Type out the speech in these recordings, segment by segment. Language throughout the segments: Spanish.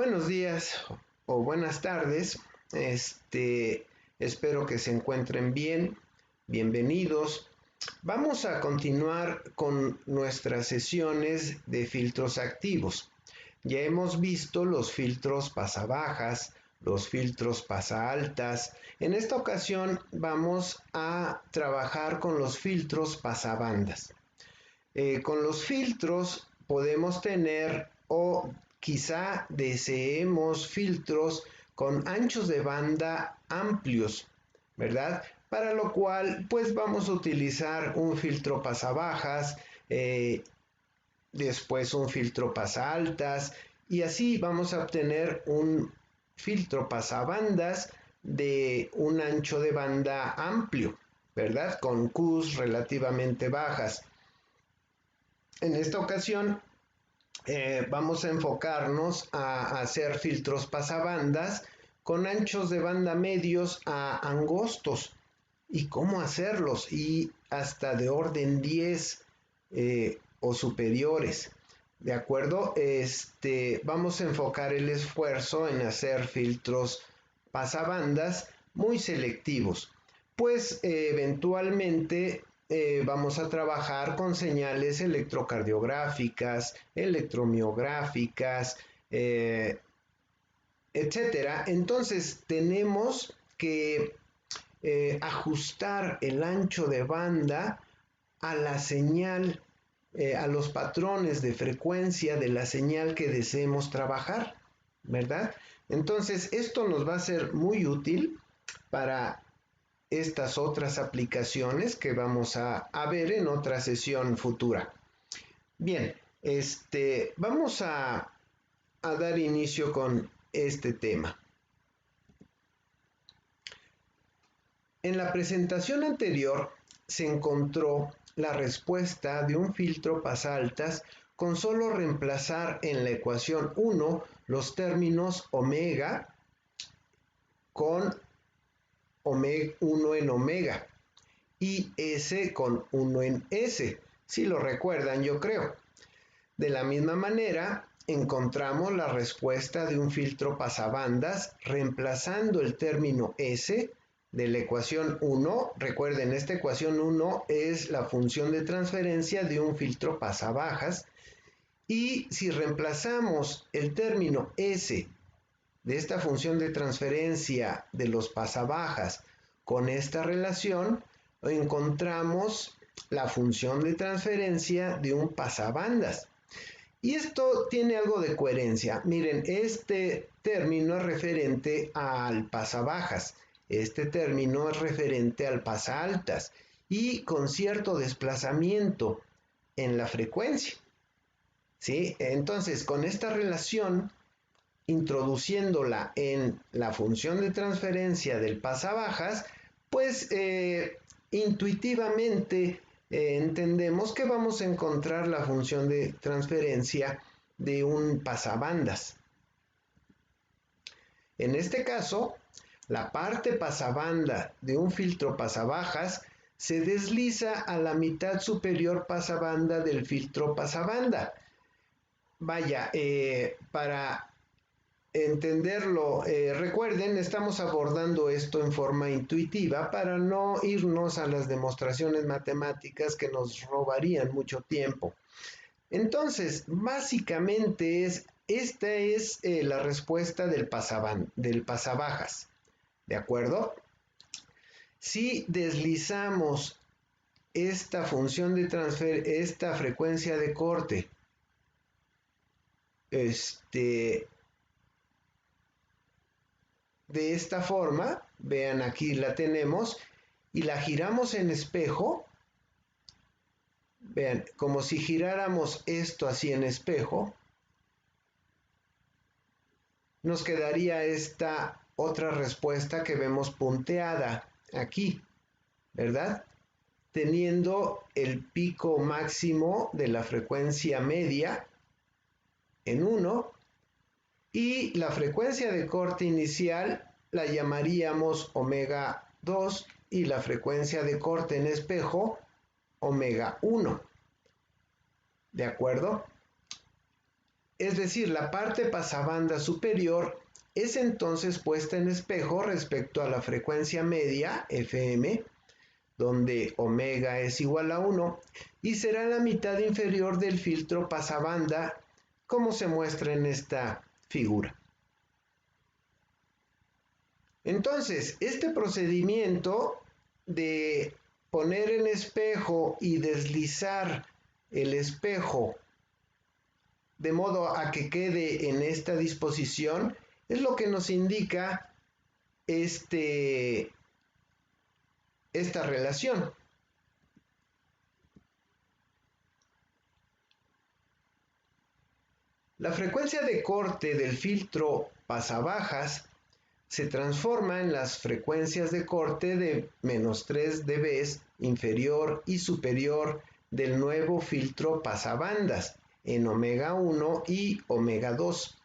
Buenos días o buenas tardes. Espero que se encuentren bien. Bienvenidos. Vamos a continuar con nuestras sesiones de filtros activos. Ya hemos visto los filtros pasabajas, los filtros pasaaltas. En esta ocasión vamos a trabajar con los filtros pasabandas. Con los filtros podemos tener o quizá deseemos filtros con anchos de banda amplios, ¿verdad? Para lo cual pues vamos a utilizar un filtro pasabajas, después un filtro pasaaltas y así vamos a obtener un filtro pasabandas de un ancho de banda amplio, ¿verdad? Con Qs relativamente bajas. En esta ocasión vamos a enfocarnos a hacer filtros pasabandas con anchos de banda medios a angostos y cómo hacerlos y hasta de orden 10 o superiores. ¿De acuerdo? Vamos a enfocar el esfuerzo en hacer filtros pasabandas muy selectivos, pues eventualmente vamos a trabajar con señales electrocardiográficas, electromiográficas, etcétera. Entonces tenemos que ajustar el ancho de banda a la señal, a los patrones de frecuencia de la señal que deseemos trabajar, ¿verdad? Entonces esto nos va a ser muy útil para estas otras aplicaciones que vamos a ver en otra sesión futura. Bien, vamos a dar inicio con este tema. En la presentación anterior se encontró la respuesta de un filtro pasaltas con solo reemplazar en la ecuación 1 los términos omega con 1 en omega y S con 1 en S, si lo recuerdan, yo creo. De la misma manera, encontramos la respuesta de un filtro pasabandas reemplazando el término S de la ecuación 1. Recuerden, esta ecuación 1 es la función de transferencia de un filtro pasabajas. Y si reemplazamos el término S de esta función de transferencia de los pasabajas con esta relación, encontramos la función de transferencia de un pasabandas. Y esto tiene algo de coherencia. Miren, este término es referente al pasabajas, este término es referente al pasaaltas y con cierto desplazamiento en la frecuencia. ¿Sí? Entonces, con esta relación, introduciéndola en la función de transferencia del pasabajas, pues intuitivamente entendemos que vamos a encontrar la función de transferencia de un pasabandas. En este caso, la parte pasabanda de un filtro pasabajas se desliza a la mitad superior pasabanda del filtro pasabanda. Vaya, para entenderlo, recuerden, estamos abordando esto en forma intuitiva para no irnos a las demostraciones matemáticas que nos robarían mucho tiempo. Entonces, básicamente esta es la respuesta del pasabajas, ¿de acuerdo? Si deslizamos esta función de transfer, esta frecuencia de corte, de esta forma, vean, aquí la tenemos, y la giramos en espejo, vean, como si giráramos esto así en espejo, nos quedaría esta otra respuesta que vemos punteada aquí, ¿verdad? Teniendo el pico máximo de la frecuencia media en 1 y la frecuencia de corte inicial la llamaríamos omega 2 y la frecuencia de corte en espejo omega 1. ¿De acuerdo? Es decir, la parte pasabanda superior es entonces puesta en espejo respecto a la frecuencia media, FM, donde omega es igual a 1, y será la mitad inferior del filtro pasabanda, como se muestra en esta figura. Entonces, este procedimiento de poner en espejo y deslizar el espejo de modo a que quede en esta disposición es lo que nos indica esta relación. La frecuencia de corte del filtro pasabajas se transforma en las frecuencias de corte de menos 3 dB inferior y superior del nuevo filtro pasabandas en omega 1 y omega 2.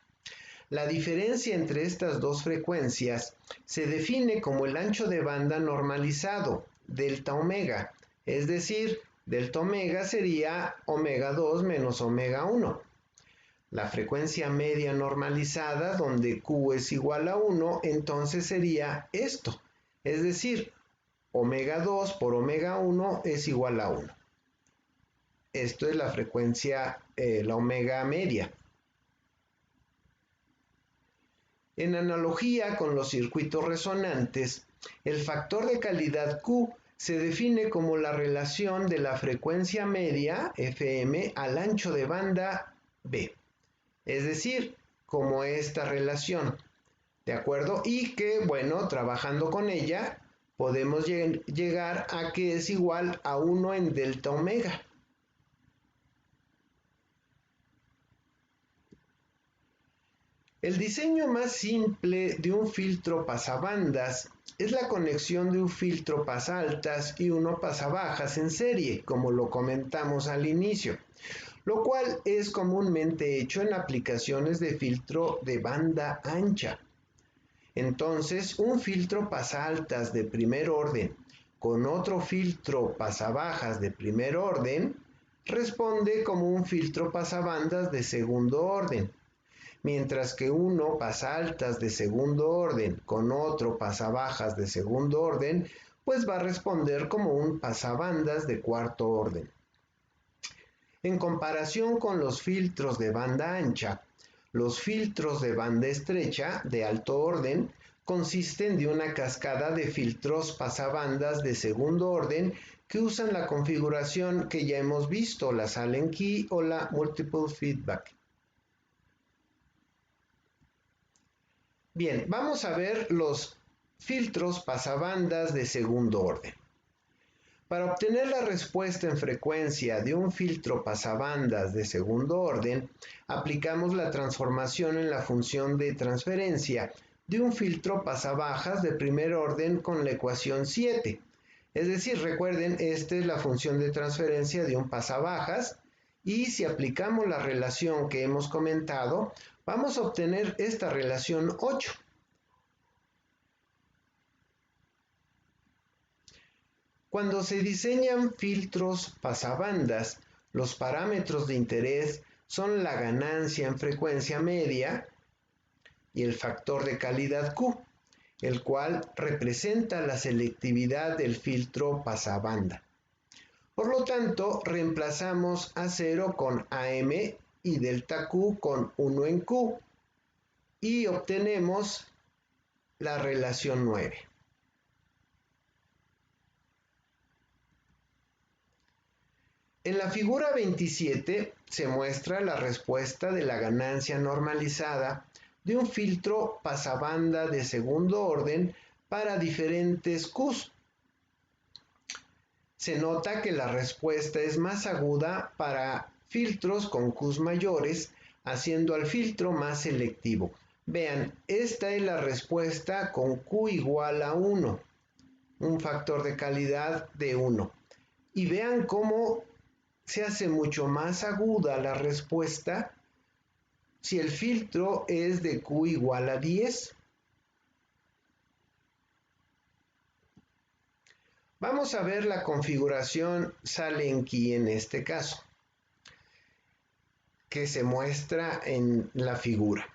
La diferencia entre estas dos frecuencias se define como el ancho de banda normalizado, delta omega, es decir, delta omega sería omega 2 menos omega 1. La frecuencia media normalizada, donde Q es igual a 1, entonces sería esto, es decir, omega 2 por omega 1 es igual a 1. Esto es la frecuencia, la omega media. En analogía con los circuitos resonantes, el factor de calidad Q se define como la relación de la frecuencia media, FM, al ancho de banda B. Es decir, como esta relación, ¿de acuerdo? Y que, bueno, trabajando con ella, podemos llegar a que es igual a 1 en delta omega. El diseño más simple de un filtro pasabandas es la conexión de un filtro pasaltas y uno pasabajas en serie, como lo comentamos al inicio, lo cual es comúnmente hecho en aplicaciones de filtro de banda ancha. Entonces, un filtro pasaltas de primer orden con otro filtro pasabajas de primer orden responde como un filtro pasabandas de segundo orden, mientras que uno pasaltas de segundo orden con otro pasabajas de segundo orden, pues va a responder como un pasabandas de cuarto orden. En comparación con los filtros de banda ancha, los filtros de banda estrecha de alto orden consisten de una cascada de filtros pasabandas de segundo orden que usan la configuración que ya hemos visto, la Allen Key o la Multiple Feedback. Bien, vamos a ver los filtros pasabandas de segundo orden. Para obtener la respuesta en frecuencia de un filtro pasabandas de segundo orden, aplicamos la transformación en la función de transferencia de un filtro pasabajas de primer orden con la ecuación 7. Es decir, recuerden, esta es la función de transferencia de un pasabajas y si aplicamos la relación que hemos comentado, vamos a obtener esta relación 8. Cuando se diseñan filtros pasabandas, los parámetros de interés son la ganancia en frecuencia media y el factor de calidad Q, el cual representa la selectividad del filtro pasabanda. Por lo tanto, reemplazamos A0 con AM y delta Q con 1 en Q y obtenemos la relación 9. En la figura 27 se muestra la respuesta de la ganancia normalizada de un filtro pasabanda de segundo orden para diferentes Qs. Se nota que la respuesta es más aguda para filtros con Qs mayores, haciendo al filtro más selectivo. Vean, esta es la respuesta con Q igual a 1, un factor de calidad de 1. Y vean cómo se hace mucho más aguda la respuesta si el filtro es de Q igual a 10. Vamos a ver la configuración Allen Key en este caso. que se muestra en la figura.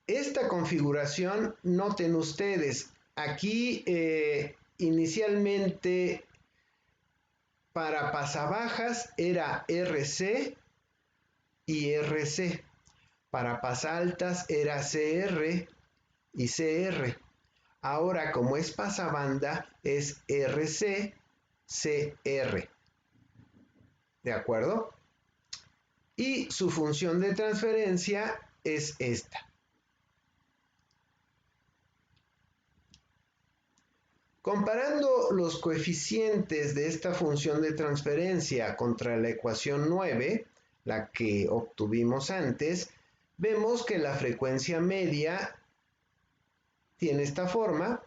Esta configuración, noten ustedes, aquí inicialmente para pasabajas era RC y RC. Para pasaltas era CR y CR. Ahora, como es pasabanda, es RC, CR. ¿De acuerdo? Y su función de transferencia es esta. Comparando los coeficientes de esta función de transferencia contra la ecuación 9, la que obtuvimos antes, vemos que la frecuencia media tiene esta forma,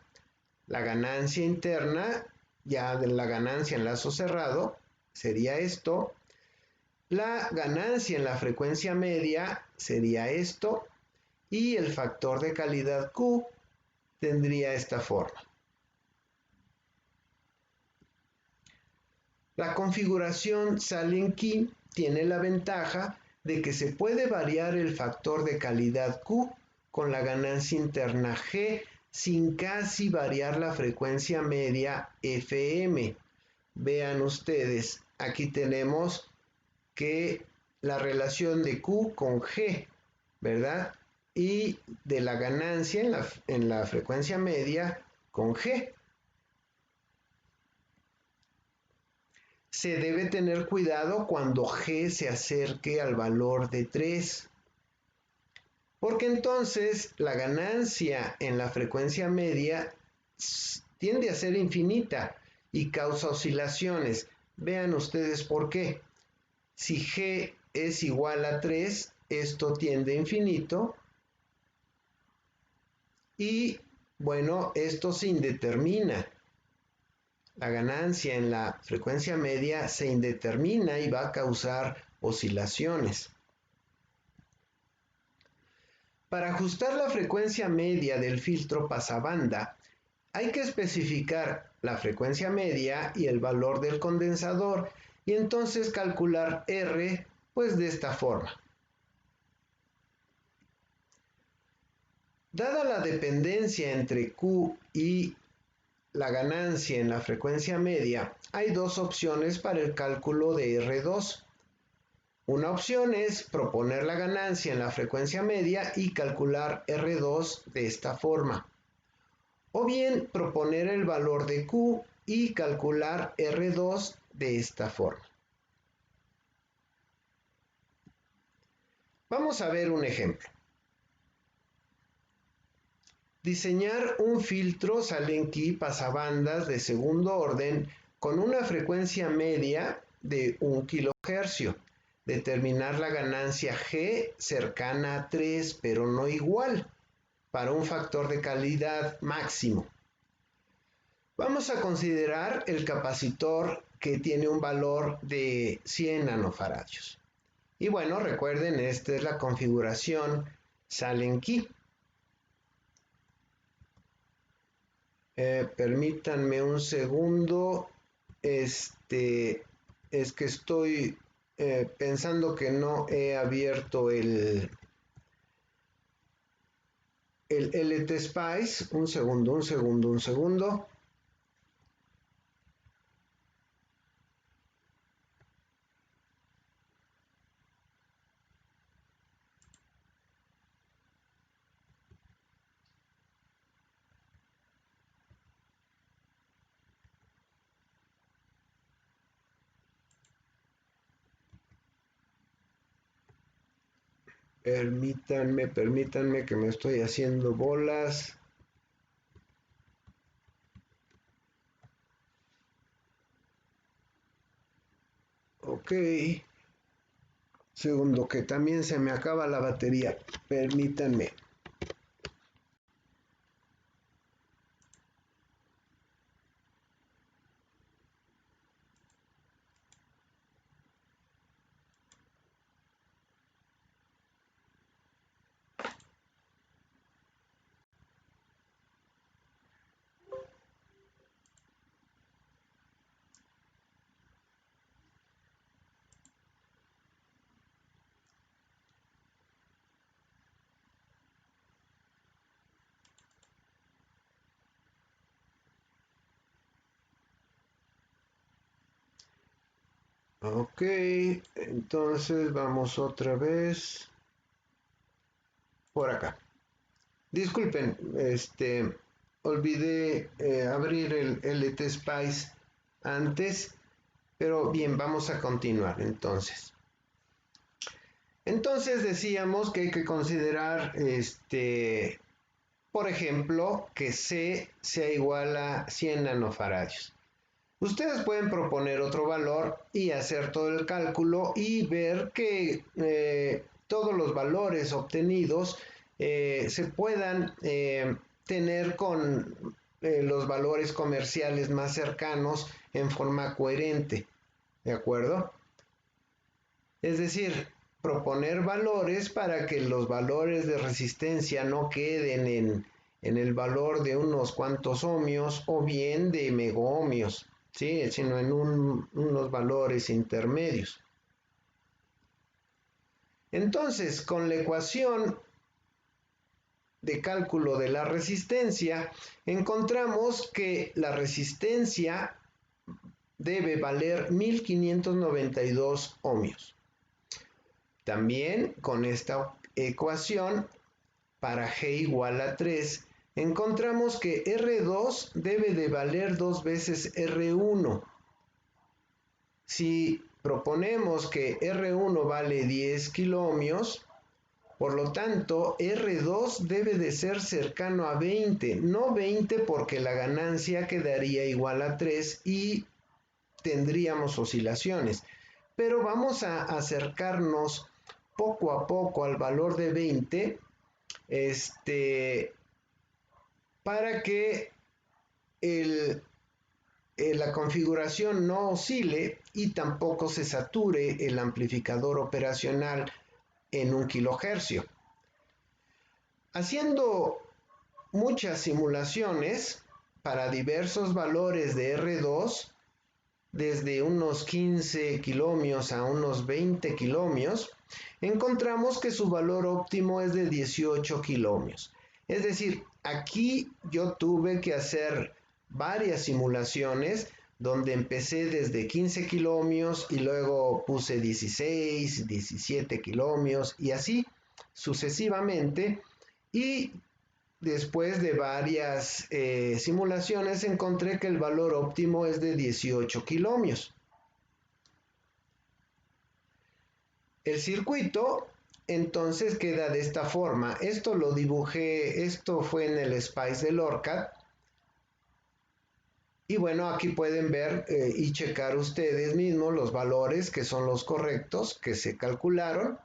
la ganancia interna, ya de la ganancia en lazo cerrado, sería esto, la ganancia en la frecuencia media sería esto, y el factor de calidad Q tendría esta forma. La configuración Sallen-Key tiene la ventaja de que se puede variar el factor de calidad Q con la ganancia interna G sin casi variar la frecuencia media FM. Vean ustedes, aquí tenemos que la relación de Q con G, ¿verdad? Y de la ganancia en la frecuencia media con G. Se debe tener cuidado cuando G se acerque al valor de 3, porque entonces la ganancia en la frecuencia media tiende a ser infinita y causa oscilaciones. Vean ustedes por qué. Si G es igual a 3, esto tiende a infinito y, bueno, esto se indetermina. La ganancia en la frecuencia media se indetermina y va a causar oscilaciones. Para ajustar la frecuencia media del filtro pasabanda, hay que especificar la frecuencia media y el valor del condensador y entonces calcular R pues de esta forma. Dada la dependencia entre Q y la ganancia en la frecuencia media, hay dos opciones para el cálculo de R2. Una opción es proponer la ganancia en la frecuencia media y calcular R2 de esta forma. O bien proponer el valor de Q y calcular R2 de esta forma. Vamos a ver un ejemplo. Diseñar un filtro Sallen-Key pasabandas de segundo orden con una frecuencia media de 1 kHz. Determinar la ganancia G cercana a 3, pero no igual, para un factor de calidad máximo. Vamos a considerar el capacitor que tiene un valor de 100 nanofaradios. Y bueno, recuerden, esta es la configuración Sallen-Key. Permítanme un segundo. Es que estoy pensando que no he abierto el LTSpice. Un segundo. Permítanme que me estoy haciendo bolas. Ok. Segundo, que también se me acaba la batería. Permítanme. Ok, entonces vamos otra vez por acá. Disculpen, olvidé abrir el LT Spice antes, pero bien, vamos a continuar entonces. Entonces decíamos que hay que considerar, por ejemplo, que C sea igual a 100 nanofaradios. Ustedes pueden proponer otro valor y hacer todo el cálculo y ver que todos los valores obtenidos se puedan tener con los valores comerciales más cercanos en forma coherente, ¿de acuerdo? Es decir, proponer valores para que los valores de resistencia no queden en el valor de unos cuantos ohmios o bien de megohmios, ¿sí? Sino en unos valores intermedios. Entonces, con la ecuación de cálculo de la resistencia, encontramos que la resistencia debe valer 1592 ohmios. También con esta ecuación, para G igual a 3, encontramos que R2 debe de valer 2 veces R1. Si proponemos que R1 vale 10 kiloohmios, por lo tanto R2 debe de ser cercano a 20, no 20 porque la ganancia quedaría igual a 3 y tendríamos oscilaciones, pero vamos a acercarnos poco a poco al valor de 20, para que la configuración no oscile y tampoco se sature el amplificador operacional en 1 kHz. Haciendo muchas simulaciones para diversos valores de R2, desde unos 15 kiloohmios a unos 20 kiloohmios, encontramos que su valor óptimo es de 18 kiloohmios. Es decir, aquí yo tuve que hacer varias simulaciones donde empecé desde 15 kiloohmios y luego puse 16, 17 kiloohmios y así sucesivamente, y después de varias simulaciones encontré que el valor óptimo es de 18 kiloohmios. El circuito entonces queda de esta forma. Esto lo dibujé, esto fue en el Spice del ORCAD. Y bueno, aquí pueden ver y checar ustedes mismos los valores que son los correctos que se calcularon.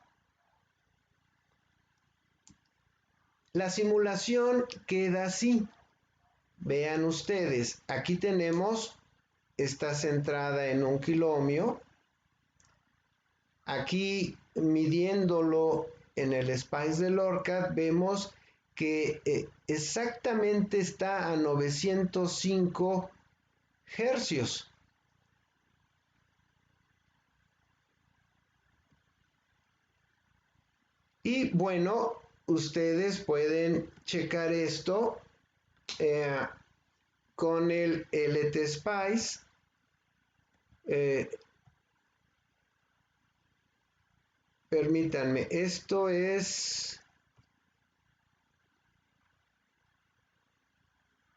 La simulación queda así. Vean ustedes, aquí tenemos, está centrada en 1 kiloohmio. Aquí midiéndolo en el Spice del ORCAD vemos que exactamente está a 905 hercios. Y bueno, ustedes pueden checar esto eh, con el LT Spice. Permítanme, esto es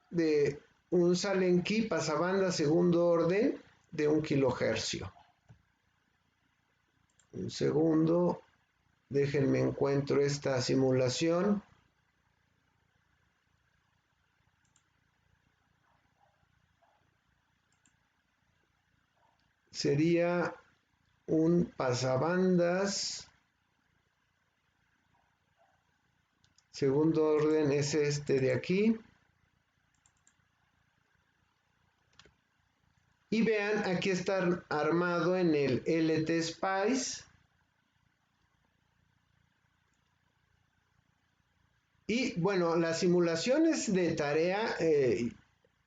de un Salenky pasabanda segundo orden de 1 kilohercio. Un segundo, déjenme encuentro esta simulación. Sería un pasabandas segundo orden, es este de aquí. Y vean, aquí está armado en el LT Spice. Y bueno, las simulaciones de tarea,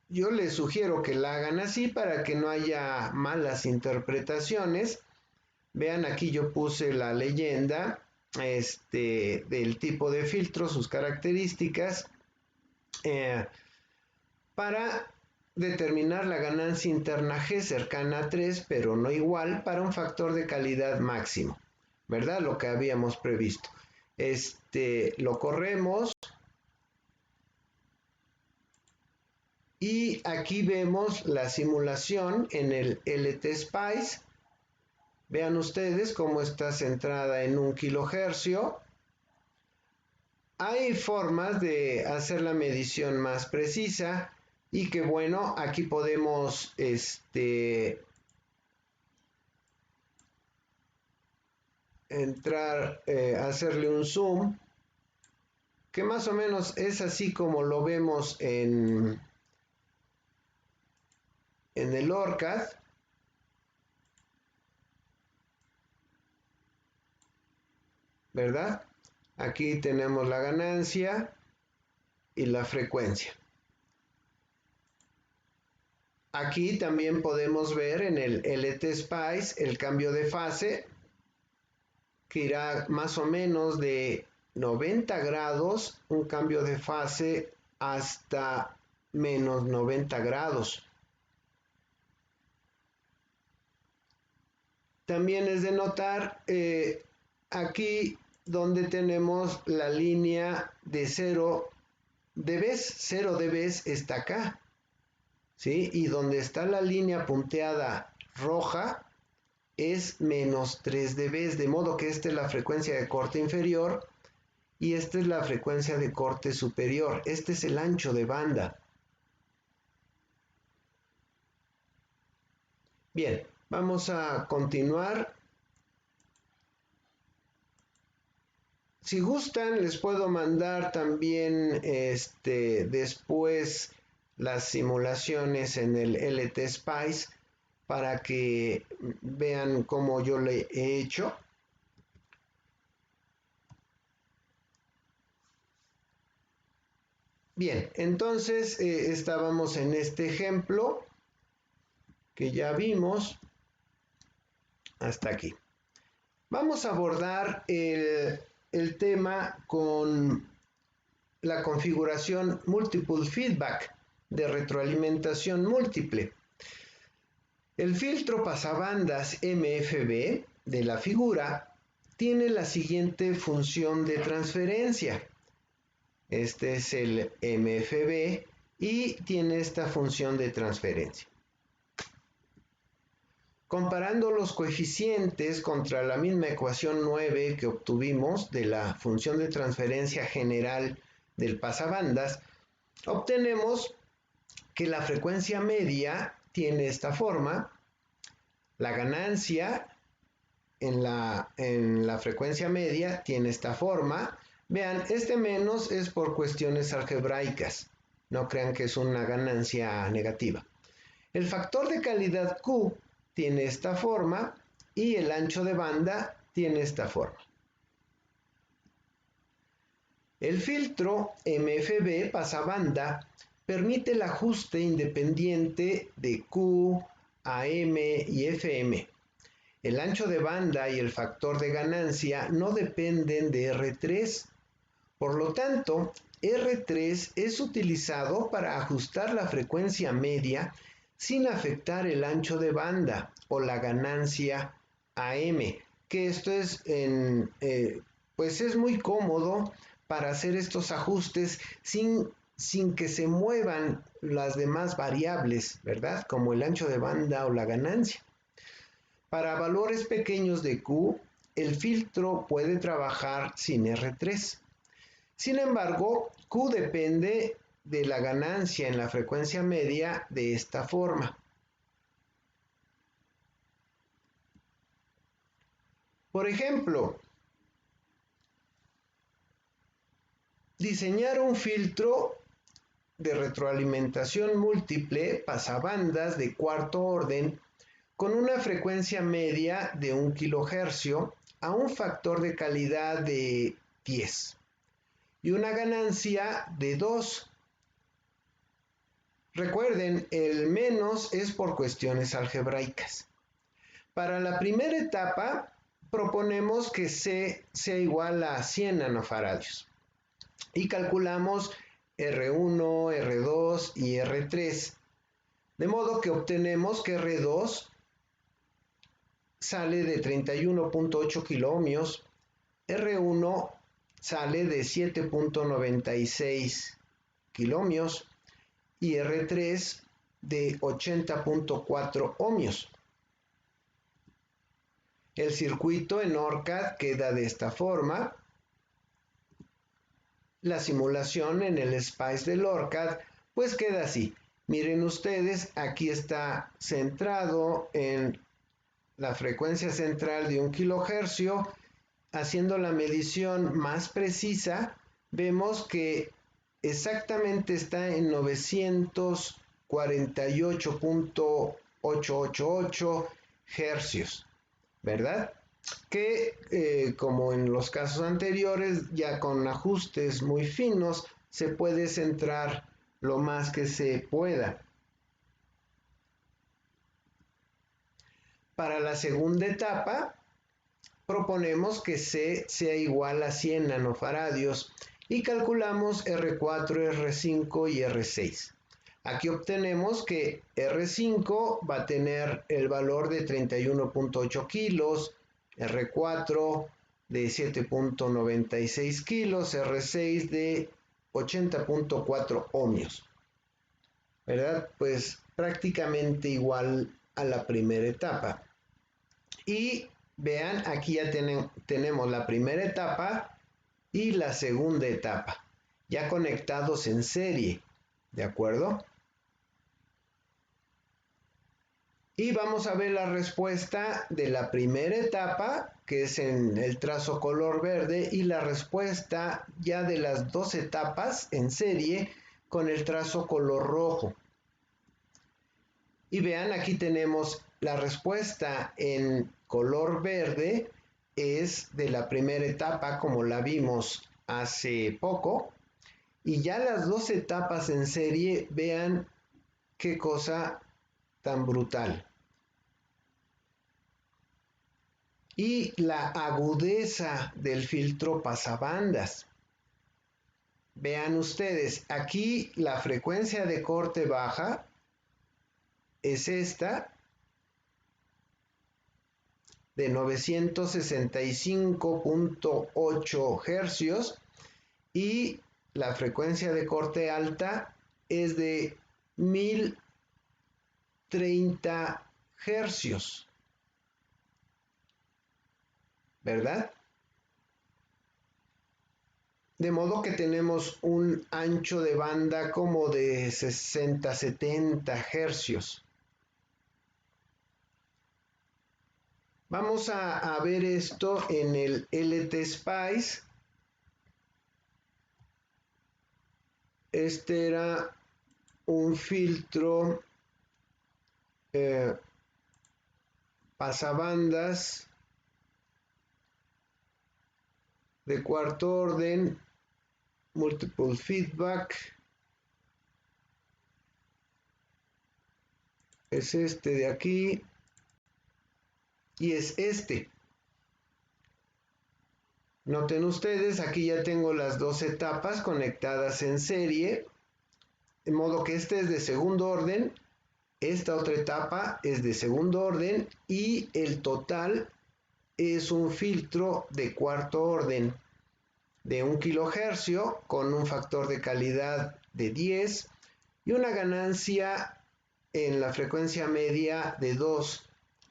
yo les sugiero que la hagan así para que no haya malas interpretaciones. Vean, aquí yo puse la leyenda del tipo de filtro, sus características, para determinar la ganancia interna G cercana a 3, pero no igual, para un factor de calidad máximo, ¿verdad? Lo que habíamos previsto. Lo corremos. Y aquí vemos la simulación en el LTSpice. Vean ustedes cómo está centrada en 1 kilohercio. Hay formas de hacer la medición más precisa y que bueno, aquí podemos entrar, hacerle un zoom, que más o menos es así como lo vemos en el ORCAD. ¿Verdad? Aquí tenemos la ganancia y la frecuencia. Aquí también podemos ver en el LTSpice el cambio de fase, que irá más o menos de 90 grados, un cambio de fase hasta menos 90 grados. También es de notar aquí donde tenemos la línea de 0 dB, 0 dB está acá, ¿sí? Y donde está la línea punteada roja es menos 3 dB, de modo que esta es la frecuencia de corte inferior y esta es la frecuencia de corte superior. Este es el ancho de banda. Bien, vamos a continuar. Si gustan, les puedo mandar también después las simulaciones en el LTSpice para que vean cómo yo le he hecho. Bien, entonces estábamos en este ejemplo que ya vimos hasta aquí. Vamos a abordar el tema con la configuración Multiple Feedback de retroalimentación múltiple. El filtro pasabandas MFB de la figura tiene la siguiente función de transferencia. Este es el MFB y tiene esta función de transferencia. Comparando los coeficientes contra la misma ecuación 9 que obtuvimos de la función de transferencia general del pasabandas, obtenemos que la frecuencia media tiene esta forma, la ganancia en la frecuencia media tiene esta forma. Vean, este menos es por cuestiones algebraicas, no crean que es una ganancia negativa. El factor de calidad Q tiene esta forma y el ancho de banda tiene esta forma. El filtro MFB pasabanda permite el ajuste independiente de Q, AM y FM. El ancho de banda y el factor de ganancia no dependen de R3. Por lo tanto, R3 es utilizado para ajustar la frecuencia media sin afectar el ancho de banda o la ganancia AM, que esto es pues es muy cómodo para hacer estos ajustes sin que se muevan las demás variables, ¿verdad? Como el ancho de banda o la ganancia. Para valores pequeños de Q, el filtro puede trabajar sin R3. Sin embargo, Q depende de la ganancia en la frecuencia media de esta forma. Por ejemplo, diseñar un filtro de retroalimentación múltiple pasabandas de cuarto orden con una frecuencia media de 1 kilohercio a un factor de calidad de 10 y una ganancia de 2. Recuerden, el menos es por cuestiones algebraicas. Para la primera etapa, proponemos que C sea igual a 100 nanofaradios y calculamos R1, R2 y R3. De modo que obtenemos que R2 sale de 31.8 kiloohmios, R1 sale de 7.96 kiloohmios y R3 de 80.4 ohmios. El circuito en ORCAD queda de esta forma. La simulación en el SPICE del ORCAD pues queda así. Miren ustedes, aquí está centrado en la frecuencia central de 1 kilohercio. Haciendo la medición más precisa, vemos que exactamente está en 948.888 hercios, ¿verdad? Que como en los casos anteriores, ya con ajustes muy finos, se puede centrar lo más que se pueda. Para la segunda etapa, proponemos que C sea igual a 100 nanofaradios y calculamos R4, R5 y R6. Aquí obtenemos que R5 va a tener el valor de 31.8 kilos, R4 de 7.96 kilos, R6 de 80.4 ohmios. ¿Verdad? Pues prácticamente igual a la primera etapa. Y vean, aquí ya tenemos la primera etapa y la segunda etapa, ya conectados en serie, ¿de acuerdo? Y vamos a ver la respuesta de la primera etapa, que es en el trazo color verde, y la respuesta ya de las dos etapas en serie con el trazo color rojo. Y vean, aquí tenemos la respuesta en color verde, es de la primera etapa como la vimos hace poco. Y ya las dos etapas en serie, vean qué cosa tan brutal. Y la agudeza del filtro pasabandas. Vean ustedes, aquí la frecuencia de corte baja es esta, de 965.8 hercios, y la frecuencia de corte alta es de 1030 hercios, ¿verdad? De modo que tenemos un ancho de banda como de 60-70 hercios. Vamos a ver esto en el LT-SPICE. Este era un filtro pasabandas de cuarto orden, multiple feedback. Es este de aquí y es este. Noten ustedes, aquí ya tengo las dos etapas conectadas en serie, de modo que este es de segundo orden, esta otra etapa es de segundo orden y el total es un filtro de cuarto orden de 1 kilohercio con un factor de calidad de 10 y una ganancia en la frecuencia media de 2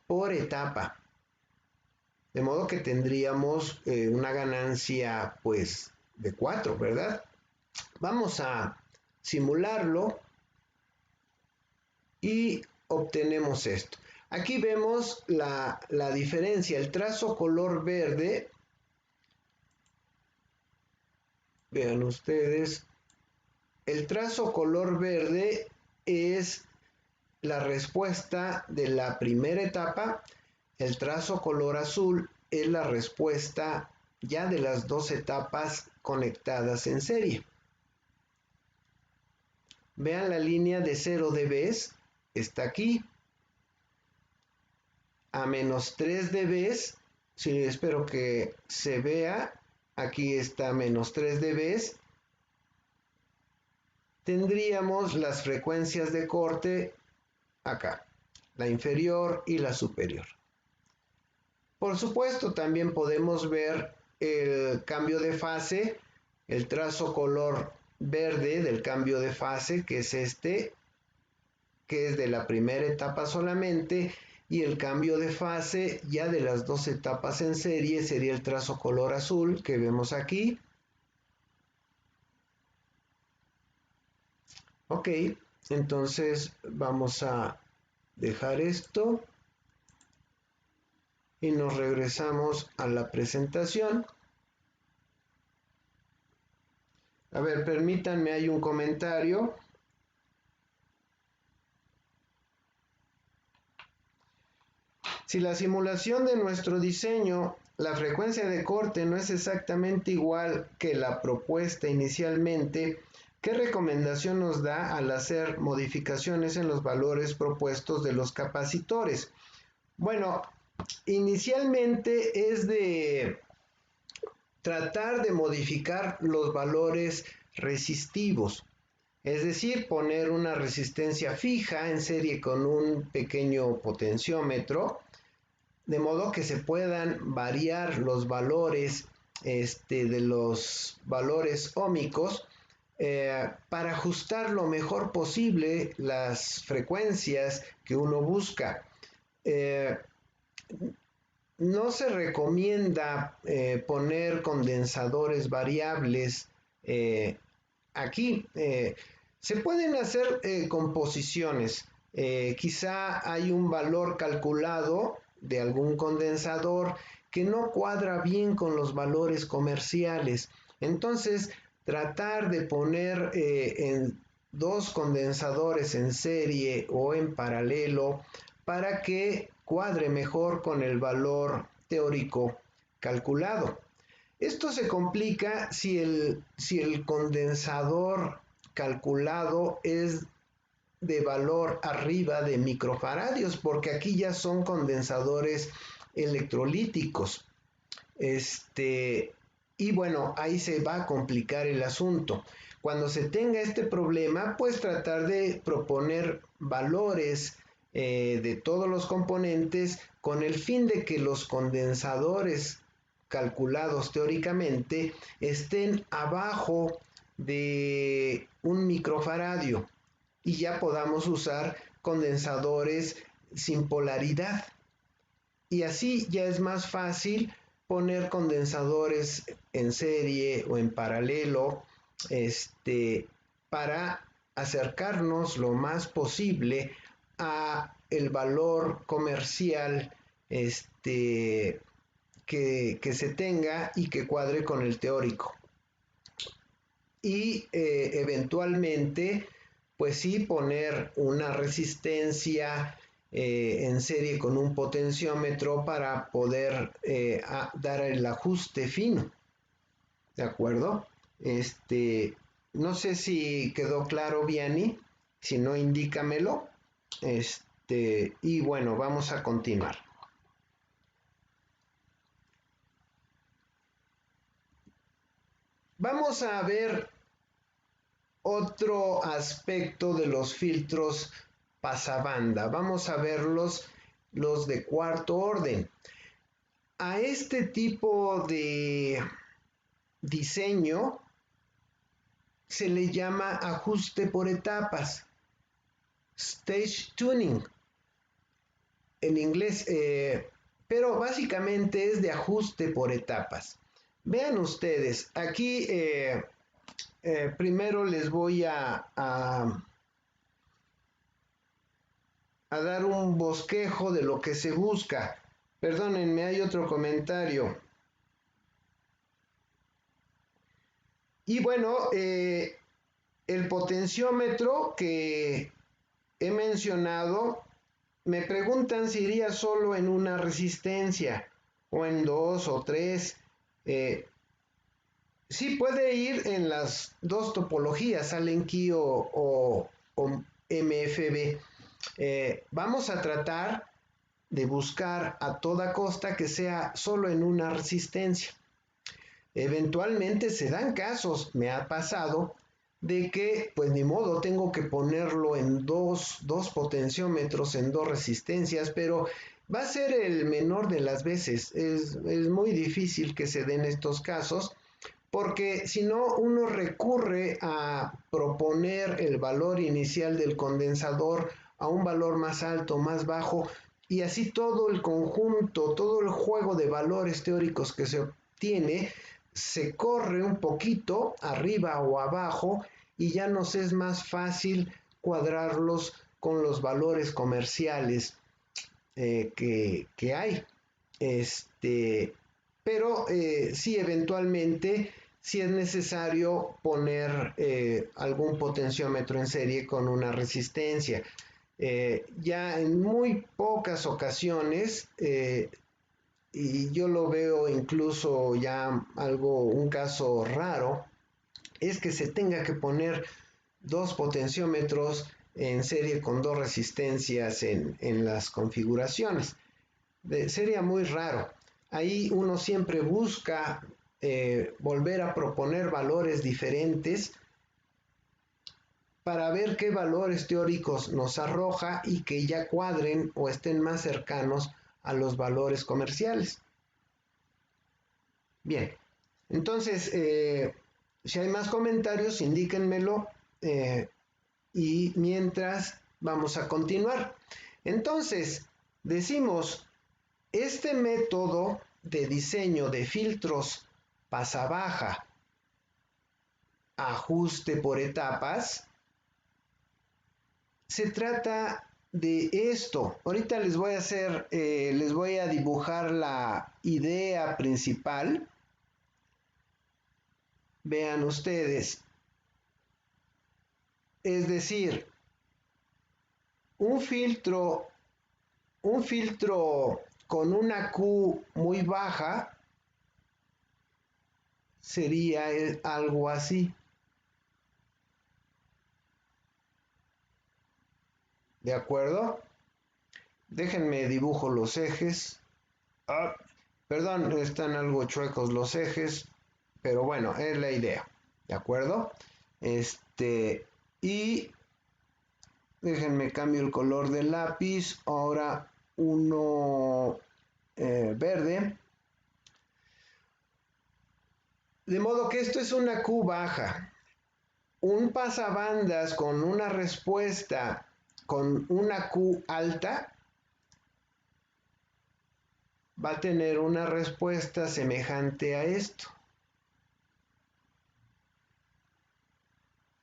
por etapa. De modo que tendríamos una ganancia pues de 4, ¿verdad? Vamos a simularlo y obtenemos esto. Aquí vemos la diferencia, el trazo color verde. Vean ustedes, el trazo color verde es la respuesta de la primera etapa. El trazo color azul es la respuesta ya de las dos etapas conectadas en serie. Vean la línea de 0 dB, está aquí. A menos 3 dB, sí, espero que se vea. Aquí está menos 3 dB. Tendríamos las frecuencias de corte acá, la inferior y la superior. Por supuesto, también podemos ver el cambio de fase, el trazo color verde del cambio de fase, que es este, que es de la primera etapa solamente, y el cambio de fase ya de las dos etapas en serie sería el trazo color azul que vemos aquí. Ok, entonces vamos a dejar esto y nos regresamos a la presentación. A ver, permítanme, hay un comentario. Si la simulación de nuestro diseño, la frecuencia de corte no es exactamente igual que la propuesta inicialmente, ¿qué recomendación nos da al hacer modificaciones en los valores propuestos de los capacitores? Bueno, inicialmente es de tratar de modificar los valores resistivos, es decir, poner una resistencia fija en serie con un pequeño potenciómetro, de modo que se puedan variar los valores de los valores óhmicos para ajustar lo mejor posible las frecuencias que uno busca. No se recomienda poner condensadores variables aquí. Se pueden hacer composiciones. Quizá hay un valor calculado de algún condensador que no cuadra bien con los valores comerciales. Entonces, tratar de poner en dos condensadores en serie o en paralelo para que cuadre mejor con el valor teórico calculado. Esto se complica si el condensador calculado es de valor arriba de microfaradios, porque aquí ya son condensadores electrolíticos. Y bueno, ahí se va a complicar el asunto. Cuando se tenga este problema, pues tratar de proponer valores de todos los componentes con el fin de que los condensadores calculados teóricamente estén abajo de un microfaradio y ya podamos usar condensadores sin polaridad. Y así ya es más fácil poner condensadores en serie o en paralelo, para acercarnos lo más posible a el valor comercial que se tenga y que cuadre con el teórico. Y eventualmente, pues sí, poner una resistencia en serie con un potenciómetro para poder dar el ajuste fino. ¿De acuerdo? No sé si quedó claro, Vianney. Si no, indícamelo. Y bueno, vamos a continuar. Vamos a ver otro aspecto de los filtros pasabanda. Vamos a ver los de cuarto orden. A este tipo de diseño se le llama ajuste por etapas, stage tuning en inglés, pero básicamente es de ajuste por etapas. Vean ustedes, aquí primero les voy a dar un bosquejo de lo que se busca. Perdónenme, hay otro comentario. Y bueno, el potenciómetro que he mencionado, me preguntan si iría solo en una resistencia o en dos o tres. Sí puede ir en las dos topologías, Allen Key o MFB. Vamos a tratar de buscar a toda costa que sea solo en una resistencia. Eventualmente se dan casos, me ha pasado, de que pues ni modo, tengo que ponerlo en dos potenciómetros, en dos resistencias, pero va a ser el menor de las veces. Es muy difícil que se den estos casos, porque si no uno recurre a proponer el valor inicial del condensador a un valor más alto, más bajo, y así todo el conjunto, todo el juego de valores teóricos que se obtiene se corre un poquito arriba o abajo y ya nos es más fácil cuadrarlos con los valores comerciales que hay. Pero sí, eventualmente sí es necesario poner algún potenciómetro en serie con una resistencia. Ya en muy pocas ocasiones, y yo lo veo incluso ya un caso raro, es que se tenga que poner dos potenciómetros en serie con dos resistencias en las configuraciones. Sería muy raro. Ahí uno siempre busca volver a proponer valores diferentes para ver qué valores teóricos nos arroja y que ya cuadren o estén más cercanos a los valores comerciales. Bien, entonces, si hay más comentarios, indíquenmelo y mientras vamos a continuar. Entonces, decimos, este método de diseño de filtros pasa-baja, ajuste por etapas, se trata de esto. Ahorita les voy a dibujar la idea principal. Vean ustedes. Es decir, un filtro con una Q muy baja sería algo así. ¿De acuerdo? Déjenme dibujo los ejes. Perdón, están algo chuecos los ejes, pero bueno, es la idea. ¿De acuerdo? Y déjenme cambio el color del lápiz. Ahora uno verde. De modo que esto es una Q baja. Un pasabandas con una respuesta con una Q alta va a tener una respuesta semejante a esto.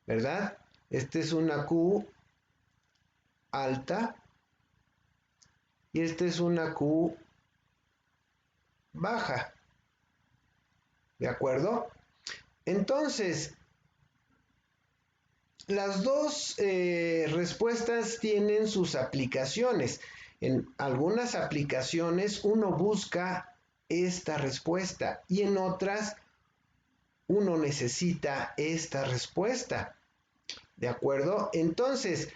¿Verdad? Esta es una Q alta y esta es una Q baja. ¿De acuerdo? Entonces, las dos respuestas tienen sus aplicaciones. En algunas aplicaciones uno busca esta respuesta y en otras uno necesita esta respuesta. ¿De acuerdo? Entonces,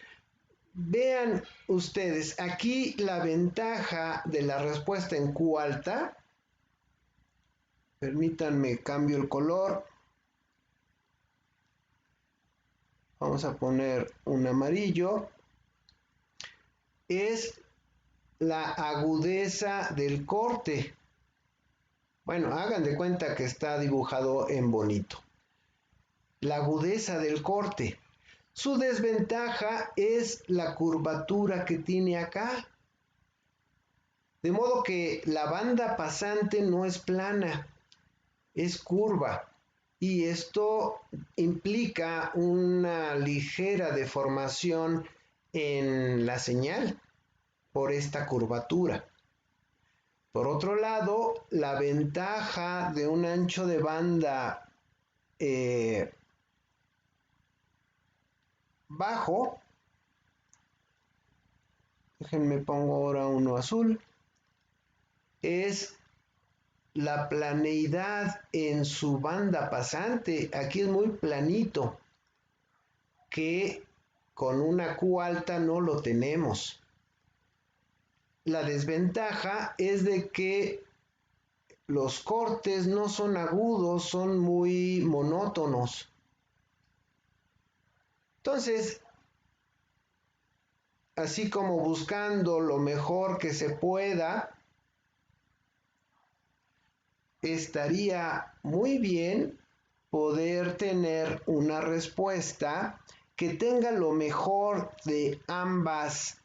vean ustedes, aquí la ventaja de la respuesta en Q alta, permítanme cambio el color, vamos a poner un amarillo, es la agudeza del corte. Bueno, hagan de cuenta que está dibujado en bonito. La agudeza del corte. Su desventaja es la curvatura que tiene acá. De modo que la banda pasante no es plana, es curva. Y esto implica una ligera deformación en la señal por esta curvatura. Por otro lado, la ventaja de un ancho de banda bajo, déjenme pongo ahora uno azul, es la planeidad en su banda pasante. Aquí es muy planito, que con una Q alta no lo tenemos. La desventaja es de que los cortes no son agudos, son muy monótonos. Entonces, así como buscando lo mejor que se pueda, estaría muy bien poder tener una respuesta que tenga lo mejor de ambas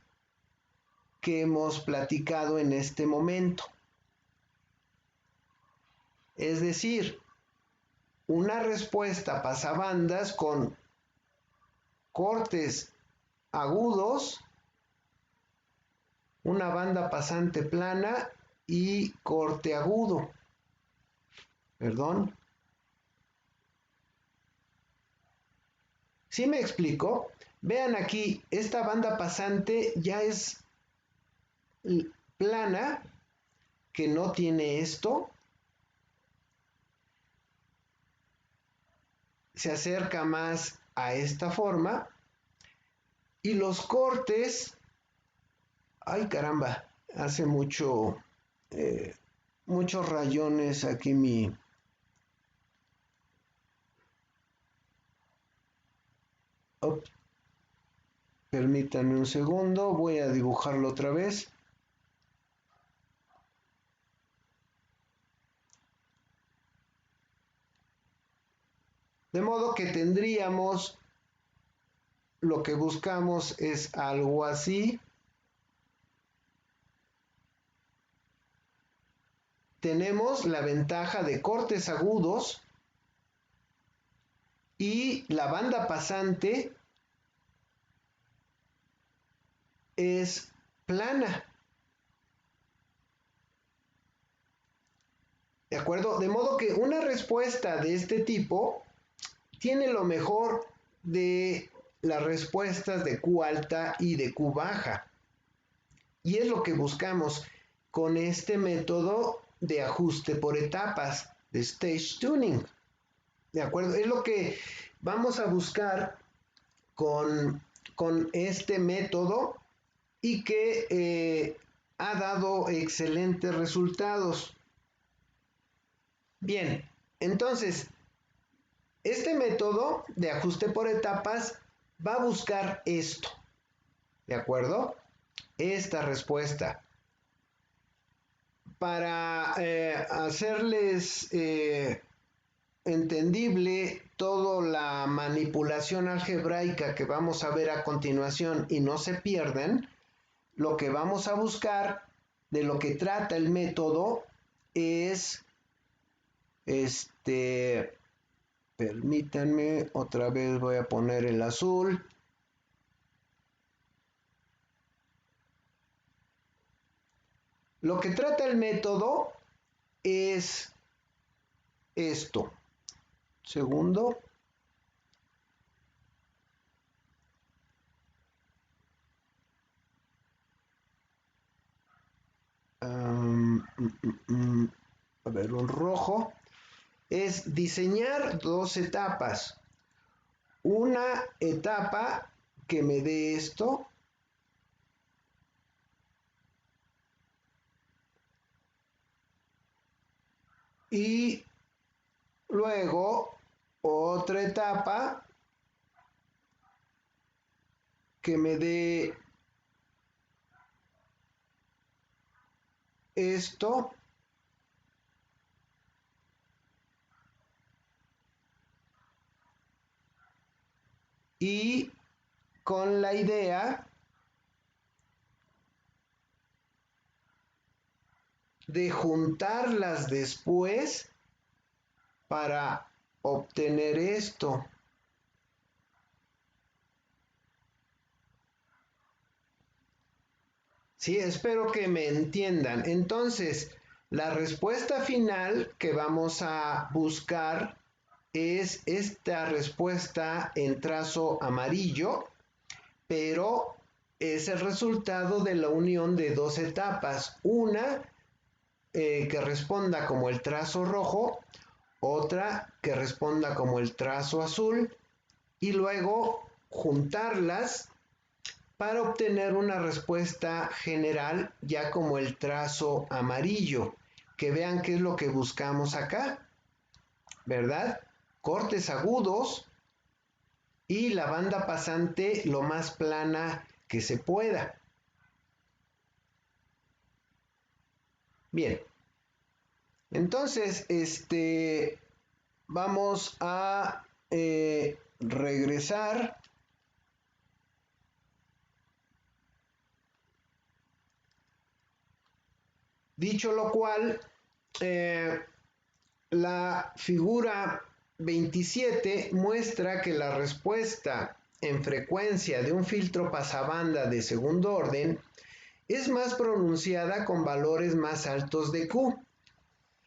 que hemos platicado en este momento. Es decir, una respuesta pasabandas con cortes agudos, una banda pasante plana y corte agudo. Perdón. ¿Sí me explico? Vean aquí, esta banda pasante ya es plana, que no tiene esto. Se acerca más a esta forma. Y los cortes, ay caramba, hace muchos rayones aquí permítanme un segundo, voy a dibujarlo otra vez. De modo que tendríamos, lo que buscamos es algo así. Tenemos la ventaja de cortes agudos y la banda pasante es plana. ¿De acuerdo? De modo que una respuesta de este tipo tiene lo mejor de las respuestas de Q alta y de Q baja. Y es lo que buscamos con este método de ajuste por etapas, de stage tuning. ¿De acuerdo? Es lo que vamos a buscar con este método y que ha dado excelentes resultados. Bien, entonces, este método de ajuste por etapas va a buscar esto, ¿de acuerdo? Esta respuesta. Para hacerles entendible toda la manipulación algebraica que vamos a ver a continuación y no se pierden, lo que vamos a buscar, de lo que trata el método, es permítanme, otra vez voy a poner el azul. Lo que trata el método es esto. Segundo. A ver, un rojo. Es diseñar dos etapas. Una etapa que me dé esto. Y luego otra etapa que me dé esto. Y con la idea de juntarlas después para obtener esto. Sí, espero que me entiendan. Entonces, la respuesta final que vamos a buscar es esta respuesta en trazo amarillo, pero es el resultado de la unión de dos etapas. Una que responda como el trazo rojo, otra que responda como el trazo azul, y luego juntarlas para obtener una respuesta general ya como el trazo amarillo. Que vean qué es lo que buscamos acá, ¿verdad? Cortes agudos y la banda pasante lo más plana que se pueda. Bien, entonces vamos a regresar. Dicho lo cual, la figura 27 muestra que la respuesta en frecuencia de un filtro pasabanda de segundo orden es más pronunciada con valores más altos de Q.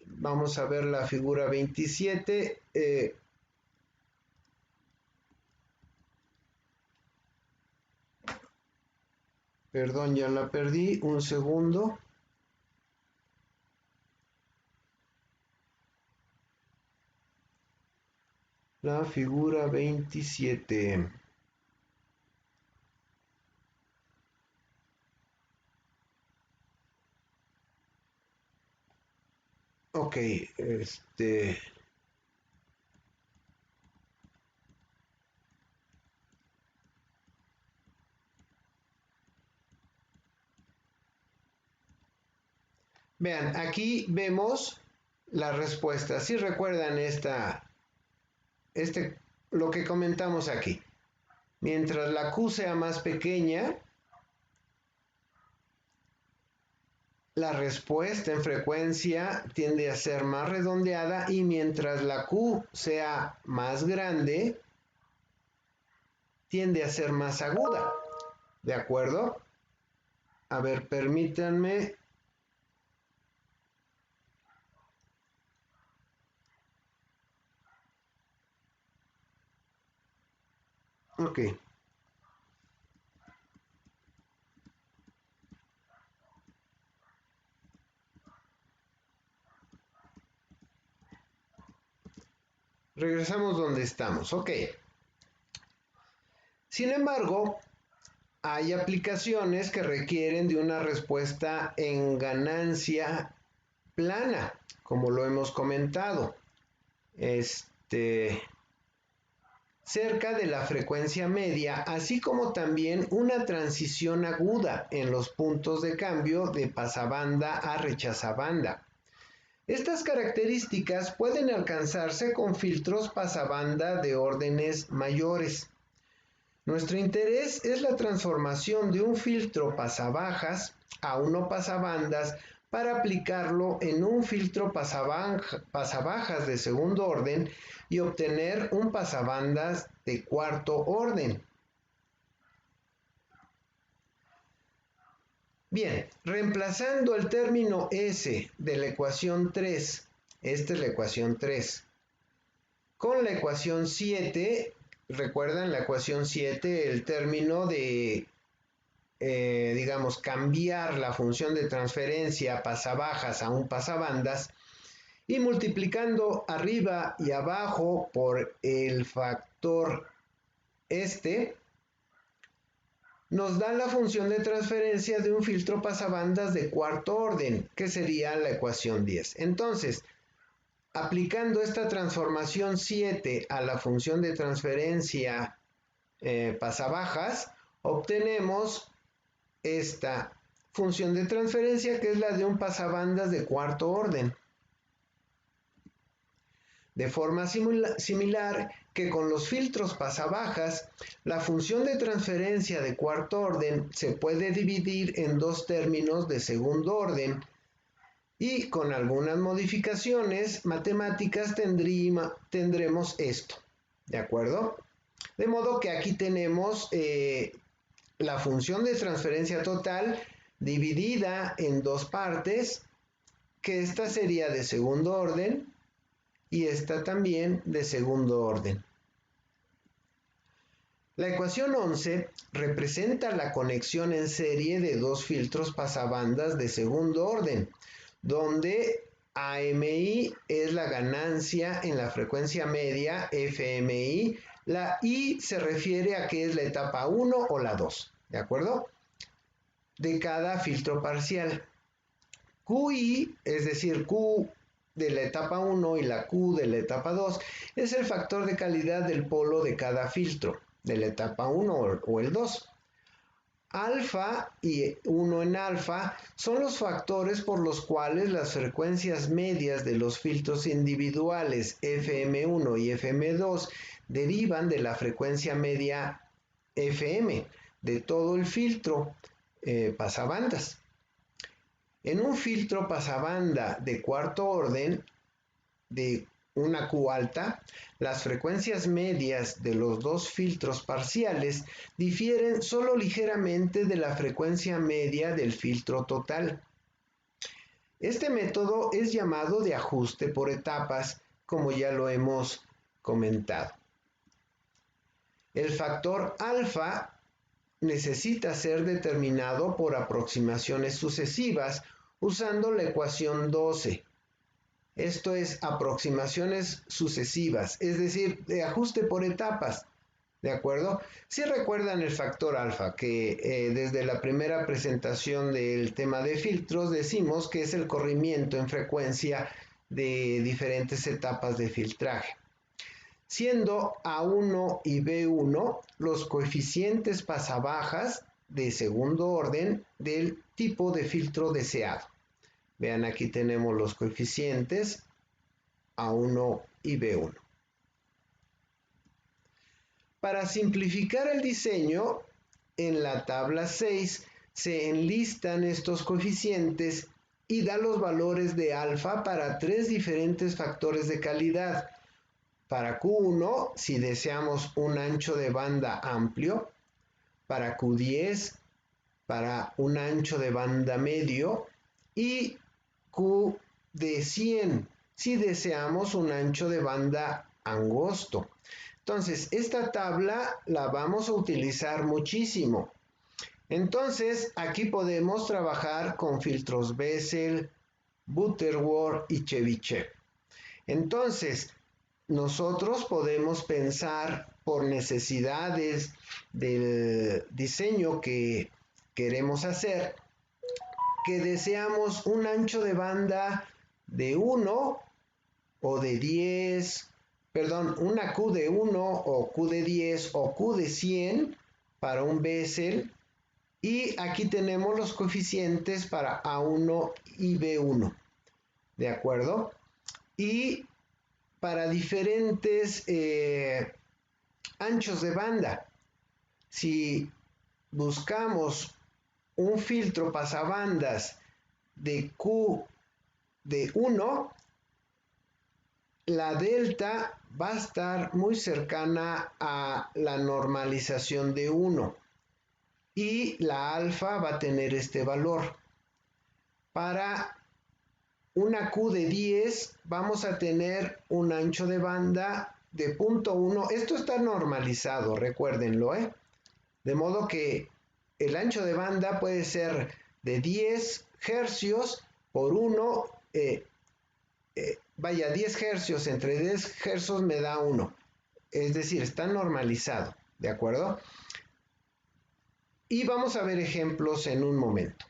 Vamos a ver la figura 27. Perdón, ya la perdí. Un segundo. La figura 27. Ok, vean, aquí vemos la respuesta. Si recuerdan lo que comentamos aquí. Mientras la Q sea más pequeña, la respuesta en frecuencia tiende a ser más redondeada, y mientras la Q sea más grande, tiende a ser más aguda. ¿De acuerdo? A ver, permítanme. Ok. Regresamos donde estamos. Ok. Sin embargo, hay aplicaciones que requieren de una respuesta en ganancia plana, como lo hemos comentado. Cerca de la frecuencia media, así como también una transición aguda en los puntos de cambio de pasabanda a rechazabanda. Estas características pueden alcanzarse con filtros pasabanda de órdenes mayores. Nuestro interés es la transformación de un filtro pasabajas a uno pasabandas para aplicarlo en un filtro pasabajas de segundo orden y obtener un pasabandas de cuarto orden. Bien, reemplazando el término S de la ecuación 3, esta es la ecuación 3, con la ecuación 7, recuerdan la ecuación 7, el término de, digamos, cambiar la función de transferencia pasabajas a un pasabandas, y multiplicando arriba y abajo por el factor nos da la función de transferencia de un filtro pasabandas de cuarto orden, que sería la ecuación 10. Entonces, aplicando esta transformación 7 a la función de transferencia pasabajas, obtenemos esta función de transferencia, que es la de un pasabandas de cuarto orden. De forma similar que con los filtros pasabajas, la función de transferencia de cuarto orden se puede dividir en dos términos de segundo orden, y con algunas modificaciones matemáticas tendremos esto. ¿De acuerdo? De modo que aquí tenemos la función de transferencia total dividida en dos partes, que esta sería de segundo orden y esta también de segundo orden. La ecuación 11 representa la conexión en serie de dos filtros pasabandas de segundo orden, donde AMI es la ganancia en la frecuencia media, FMI, la I se refiere a que es la etapa 1 o la 2, ¿de acuerdo? De cada filtro parcial. QI, es decir, Q de la etapa 1 y la Q de la etapa 2, es el factor de calidad del polo de cada filtro. de la etapa 1 o el 2. Alfa y 1 en alfa son los factores por los cuales las frecuencias medias de los filtros individuales FM1 y FM2 derivan de la frecuencia media FM de todo el filtro pasabandas. En un filtro pasabanda de cuarto orden de una Q alta, las frecuencias medias de los dos filtros parciales difieren solo ligeramente de la frecuencia media del filtro total. Este método es llamado de ajuste por etapas, como ya lo hemos comentado. El factor alfa necesita ser determinado por aproximaciones sucesivas usando la ecuación 12. Esto es aproximaciones sucesivas, es decir, de ajuste por etapas, ¿de acuerdo? Si recuerdan el factor alfa, que desde la primera presentación del tema de filtros decimos que es el corrimiento en frecuencia de diferentes etapas de filtraje. Siendo A1 y B1 los coeficientes pasabajas de segundo orden del tipo de filtro deseado. Vean, aquí tenemos los coeficientes A1 y B1. Para simplificar el diseño, en la tabla 6 se enlistan estos coeficientes y da los valores de alfa para 3 diferentes factores de calidad. Para Q1, si deseamos un ancho de banda amplio, para Q10, para un ancho de banda medio, y Q de 100 si deseamos un ancho de banda angosto. Entonces, esta tabla la vamos a utilizar muchísimo. Entonces, aquí podemos trabajar con filtros Bessel, Butterworth y Chebyshev. Entonces, nosotros podemos pensar por necesidades del diseño que queremos hacer, que deseamos un ancho de banda de 1 o de 10, perdón, una Q de 1 o Q de 10 o Q de 100 para un Bessel, y aquí tenemos los coeficientes para A1 y B1, ¿de acuerdo? Y para diferentes anchos de banda, si buscamos un filtro pasabandas de Q de 1, la delta va a estar muy cercana a la normalización de 1 y la alfa va a tener este valor. Para una Q de 10 vamos a tener un ancho de banda de 0.1. Esto está normalizado, recuérdenlo, de modo que el ancho de banda puede ser de 10 hercios por 1, 10 hercios entre 10 hercios me da 1. Es decir, está normalizado, ¿de acuerdo? Y vamos a ver ejemplos en un momento.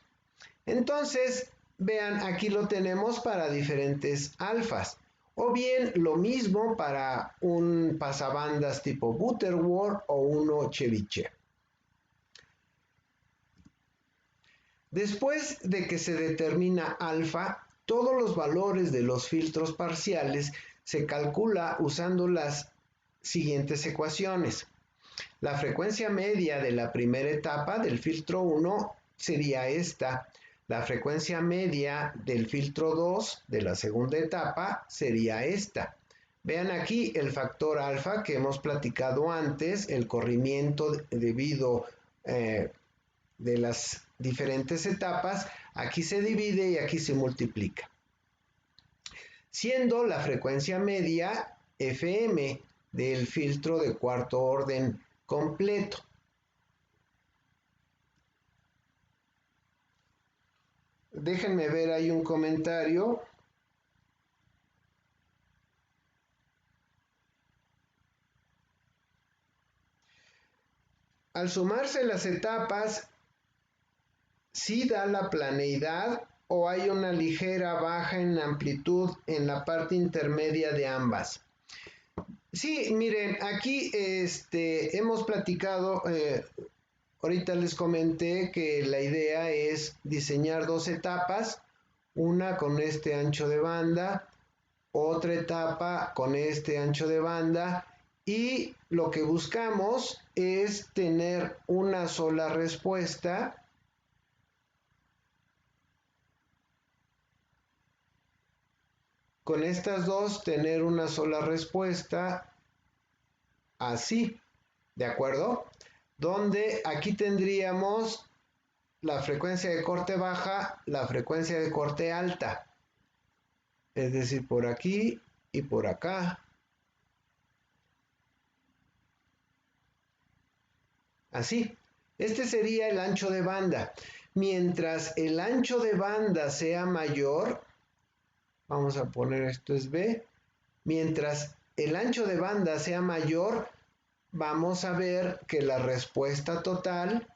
Entonces, vean, aquí lo tenemos para diferentes alfas. O bien lo mismo para un pasabandas tipo Butterworth o uno Chebyshev. Después de que se determina alfa, todos los valores de los filtros parciales se calcula usando las siguientes ecuaciones. La frecuencia media de la primera etapa del filtro 1 sería esta. La frecuencia media del filtro 2 de la segunda etapa sería esta. Vean aquí el factor alfa que hemos platicado antes, el corrimiento debido de las diferentes etapas, aquí se divide y aquí se multiplica. Siendo la frecuencia media FM del filtro de cuarto orden completo. Déjenme ver ahí un comentario. Al sumarse las etapas, ¿sí da la planeidad o hay una ligera baja en amplitud en la parte intermedia de ambas? Sí, miren, aquí hemos platicado, ahorita les comenté que la idea es diseñar dos etapas, una con este ancho de banda, otra etapa con este ancho de banda, y lo que buscamos es tener una sola respuesta con estas dos, tener una sola respuesta así, ¿de acuerdo? Donde aquí tendríamos la frecuencia de corte baja, la frecuencia de corte alta, es decir, por aquí y por acá. Así. Este sería el ancho de banda. Mientras el ancho de banda sea mayor, vamos a poner esto es B, mientras el ancho de banda sea mayor, vamos a ver que la respuesta total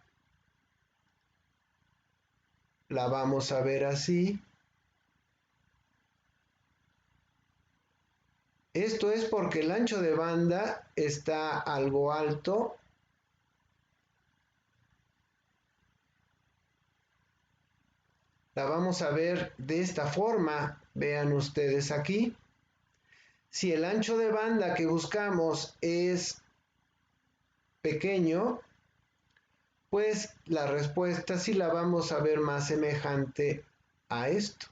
la vamos a ver así. Esto es porque el ancho de banda está algo alto. La vamos a ver de esta forma. Vean ustedes aquí. Si el ancho de banda que buscamos es pequeño, pues la respuesta sí la vamos a ver más semejante a esto,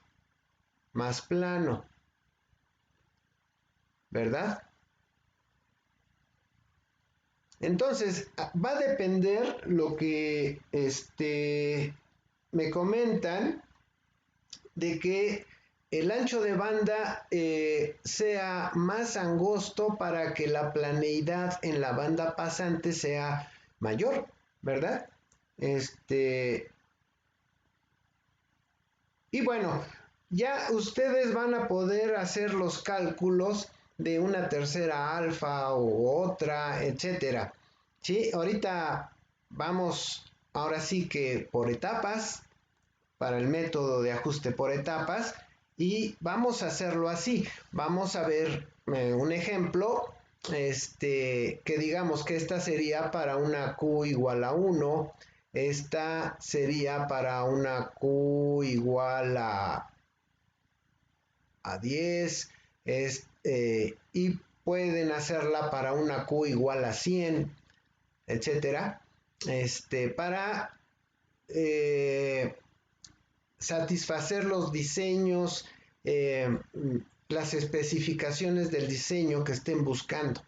más plano, ¿verdad? Entonces, va a depender lo que me comentan de que el ancho de banda sea más angosto para que la planeidad en la banda pasante sea mayor, ¿verdad? Y bueno, ya ustedes van a poder hacer los cálculos de una tercera alfa u otra, etcétera. Sí, ahorita vamos, ahora sí que por etapas, para el método de ajuste por etapas, y vamos a hacerlo así. Vamos a ver un ejemplo, que digamos que esta sería para una Q igual a 1, esta sería para una Q igual a 10, y pueden hacerla para una Q igual a 100, etcétera, para eh, satisfacer los diseños, las especificaciones del diseño que estén buscando.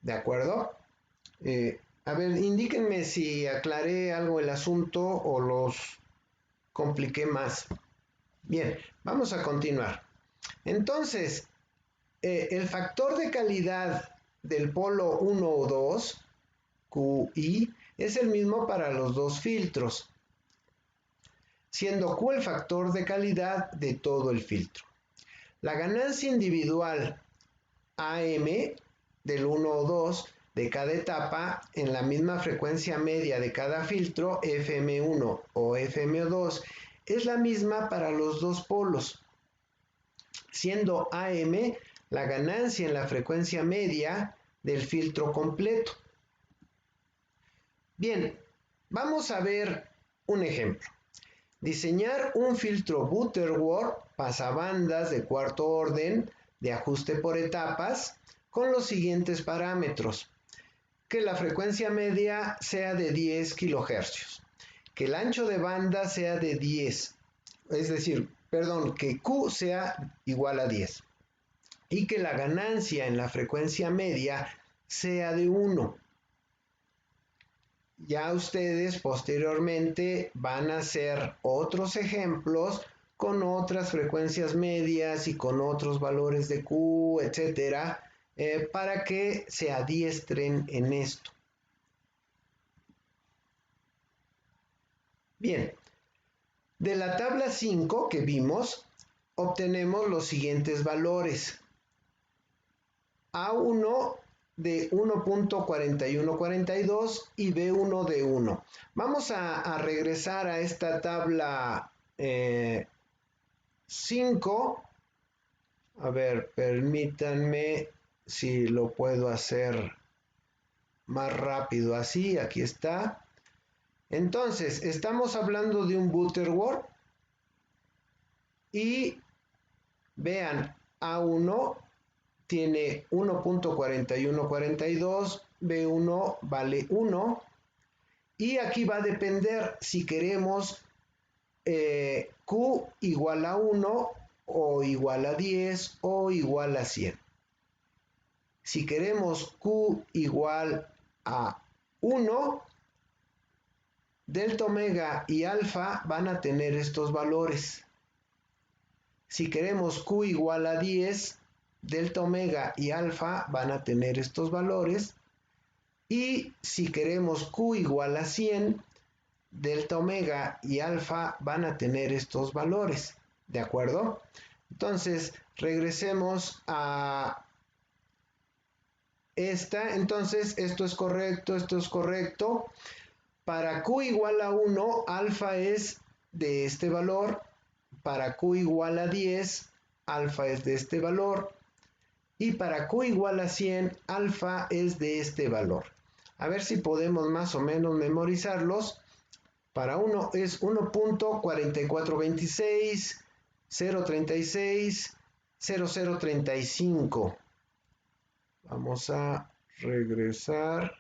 ¿De acuerdo? A ver, indíquenme si aclaré algo el asunto o los compliqué más. Bien, vamos a continuar. Entonces, el factor de calidad del polo 1 o 2, QI, es el mismo para los dos filtros, siendo Q el factor de calidad de todo el filtro. La ganancia individual AM del 1 o 2 de cada etapa en la misma frecuencia media de cada filtro, FM1 o FM2, es la misma para los dos polos, siendo AM la ganancia en la frecuencia media del filtro completo. Bien, vamos a ver un ejemplo. Diseñar un filtro Butterworth pasabandas de cuarto orden de ajuste por etapas con los siguientes parámetros: que la frecuencia media sea de 10 kHz, que el ancho de banda sea de 10, es decir, perdón, que Q sea igual a 10, y que la ganancia en la frecuencia media sea de 1. Ya ustedes posteriormente van a hacer otros ejemplos con otras frecuencias medias y con otros valores de Q, etcétera, para que se adiestren en esto. Bien, de la tabla 5 que vimos, obtenemos los siguientes valores. A1 de 1.4142 y B1 de 1. Vamos a regresar a esta tabla 5. A ver, permítanme si lo puedo hacer más rápido así. Aquí está. Entonces, estamos hablando de un Butterworth y vean, A1 tiene 1.4142, B1 vale 1 y aquí va a depender si queremos Q igual a 1 o igual a 10 o igual a 100. Si queremos Q igual a 1, delta omega y alfa van a tener estos valores. Si queremos Q igual a 10, delta omega y alfa van a tener estos valores. Y si queremos Q igual a 100, delta omega y alfa van a tener estos valores. ¿De acuerdo? Entonces, regresemos a esta. Entonces, esto es correcto, esto es correcto. Para Q igual a 1, alfa es de este valor. Para Q igual a 10, alfa es de este valor. Y para Q igual a 100, alfa es de este valor. A ver si podemos más o menos memorizarlos. Para 1 es 1.4426, 036, 0035. Vamos a regresar.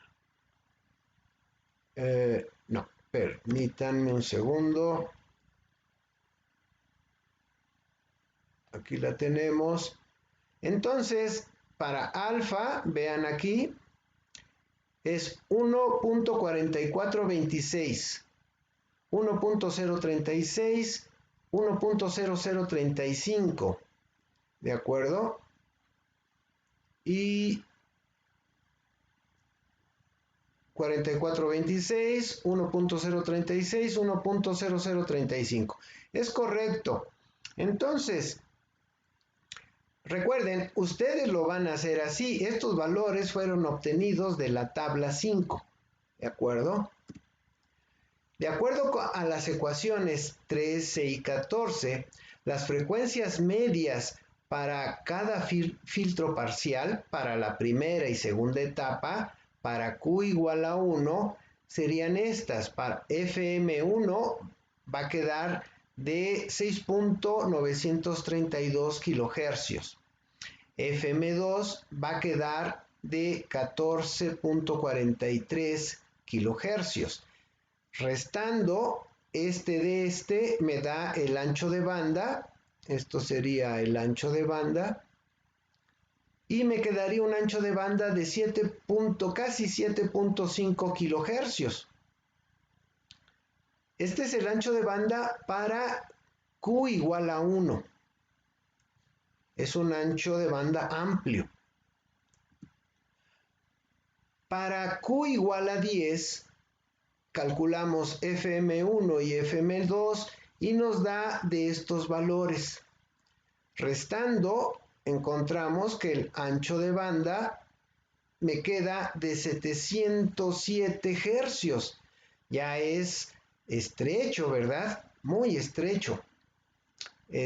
No, permítanme un segundo. Aquí la tenemos. Entonces, para alfa, vean aquí, es 1.4426, 1.036, 1.0035. ¿De acuerdo? Y 4426, 1.036, 1.0035. Es correcto. Entonces, recuerden, ustedes lo van a hacer así. Estos valores fueron obtenidos de la tabla 5. ¿De acuerdo? De acuerdo a las ecuaciones 13 y 14, las frecuencias medias para cada filtro parcial, para la primera y segunda etapa, para Q igual a 1, serían estas. Para FM1 va a quedar de 6.932 kHz. FM2 va a quedar de 14.43 kHz. Restando este de este me da el ancho de banda. Esto sería el ancho de banda. Y me quedaría un ancho de banda de casi 7.5 kHz. Este es el ancho de banda para Q igual a 1. Es un ancho de banda amplio. Para Q igual a 10, calculamos FM1 y FM2 y nos da de estos valores. Restando, encontramos que el ancho de banda me queda de 707 hercios. Ya es estrecho, ¿verdad? Muy estrecho. Y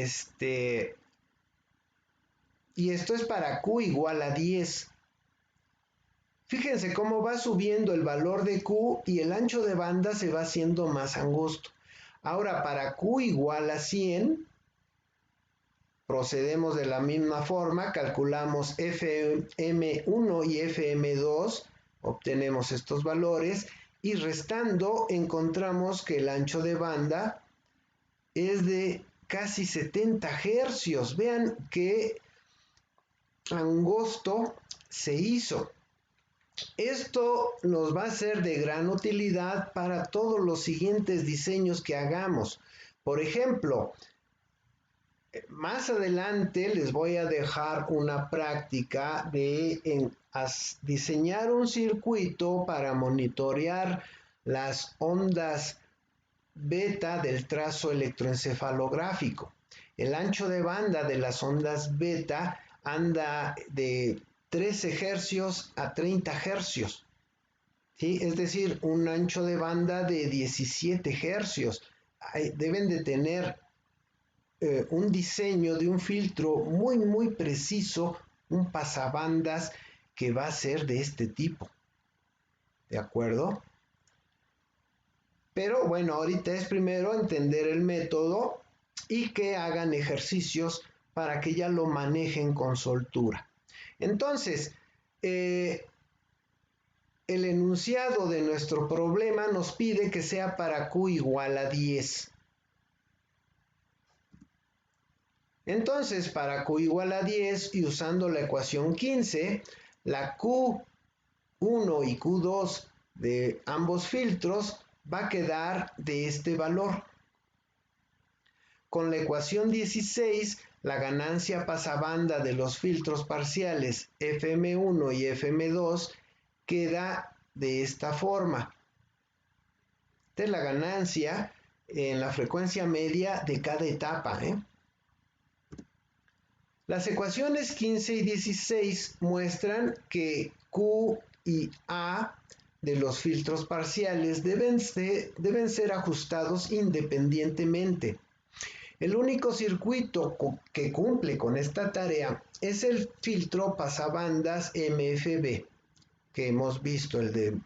esto es para Q igual a 10. Fíjense cómo va subiendo el valor de Q y el ancho de banda se va haciendo más angosto. Ahora, para Q igual a 100, procedemos de la misma forma, calculamos FM1 y FM2, obtenemos estos valores y restando encontramos que el ancho de banda es de casi 70 hercios. Vean qué angosto se hizo. Esto nos va a ser de gran utilidad para todos los siguientes diseños que hagamos. Por ejemplo, más adelante les voy a dejar una práctica de diseñar un circuito para monitorear las ondas beta del trazo electroencefalográfico. El ancho de banda de las ondas beta anda de 13 hercios a 30 hercios. ¿Sí? Es decir, un ancho de banda de 17 hercios. Deben de tener un diseño de un filtro muy preciso un pasabandas que va a ser de este tipo. ¿De acuerdo? Pero bueno, ahorita es primero entender el método y que hagan ejercicios para que ya lo manejen con soltura. Entonces, el enunciado de nuestro problema nos pide que sea para Q igual a 10. Entonces, para Q igual a 10 y usando la ecuación 15, la Q1 y Q2 de ambos filtros va a quedar de este valor. Con la ecuación 16, la ganancia pasabanda de los filtros parciales FM1 y FM2 queda de esta forma. Esta es la ganancia en la frecuencia media de cada etapa. Las ecuaciones 15 y 16 muestran que Q y A de los filtros parciales deben ser ajustados independientemente. El único circuito que cumple con esta tarea es el filtro pasabandas MFB, que hemos visto, el de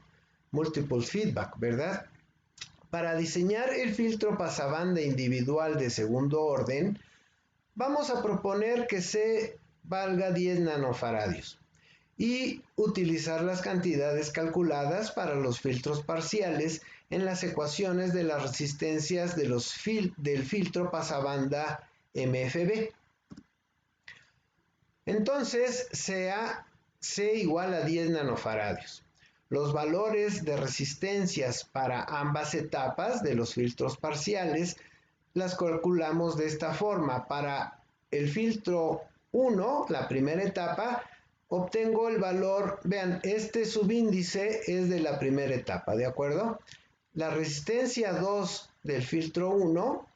Multiple Feedback, ¿verdad? Para diseñar el filtro pasabanda individual de segundo orden, vamos a proponer que C valga 10 nanofaradios y utilizar las cantidades calculadas para los filtros parciales en las ecuaciones de las resistencias de del filtro pasabanda MFB. Entonces, C igual a 10 nanofaradios. Los valores de resistencias para ambas etapas de los filtros parciales las calculamos de esta forma. Para el filtro 1, la primera etapa, obtengo el valor, vean, este subíndice es de la primera etapa, ¿de acuerdo? La resistencia 2 del filtro 1,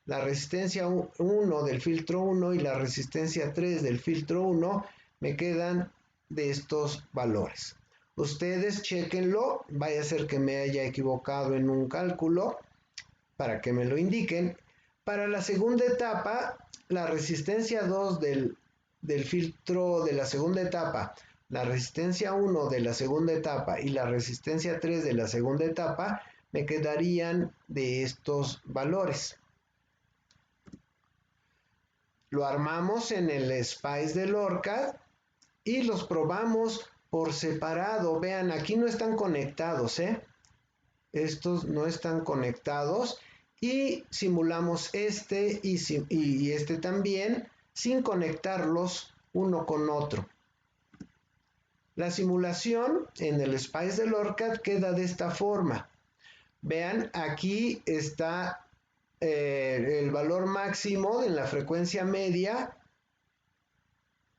la resistencia 1 del filtro 1 y la resistencia 3 del filtro 1 me quedan de estos valores. Ustedes chequenlo, vaya a ser que me haya equivocado en un cálculo para que me lo indiquen. Para la segunda etapa, la resistencia 2 del filtro de la segunda etapa, la resistencia 1 de la segunda etapa y la resistencia 3 de la segunda etapa me quedarían de estos valores. Lo armamos en el Spice del ORCAD y los probamos por separado. Vean, aquí no están conectados, estos no están conectados y simulamos este y este también sin conectarlos uno con otro. La simulación en el Spice del ORCAD queda de esta forma. Vean, aquí está el valor máximo en la frecuencia media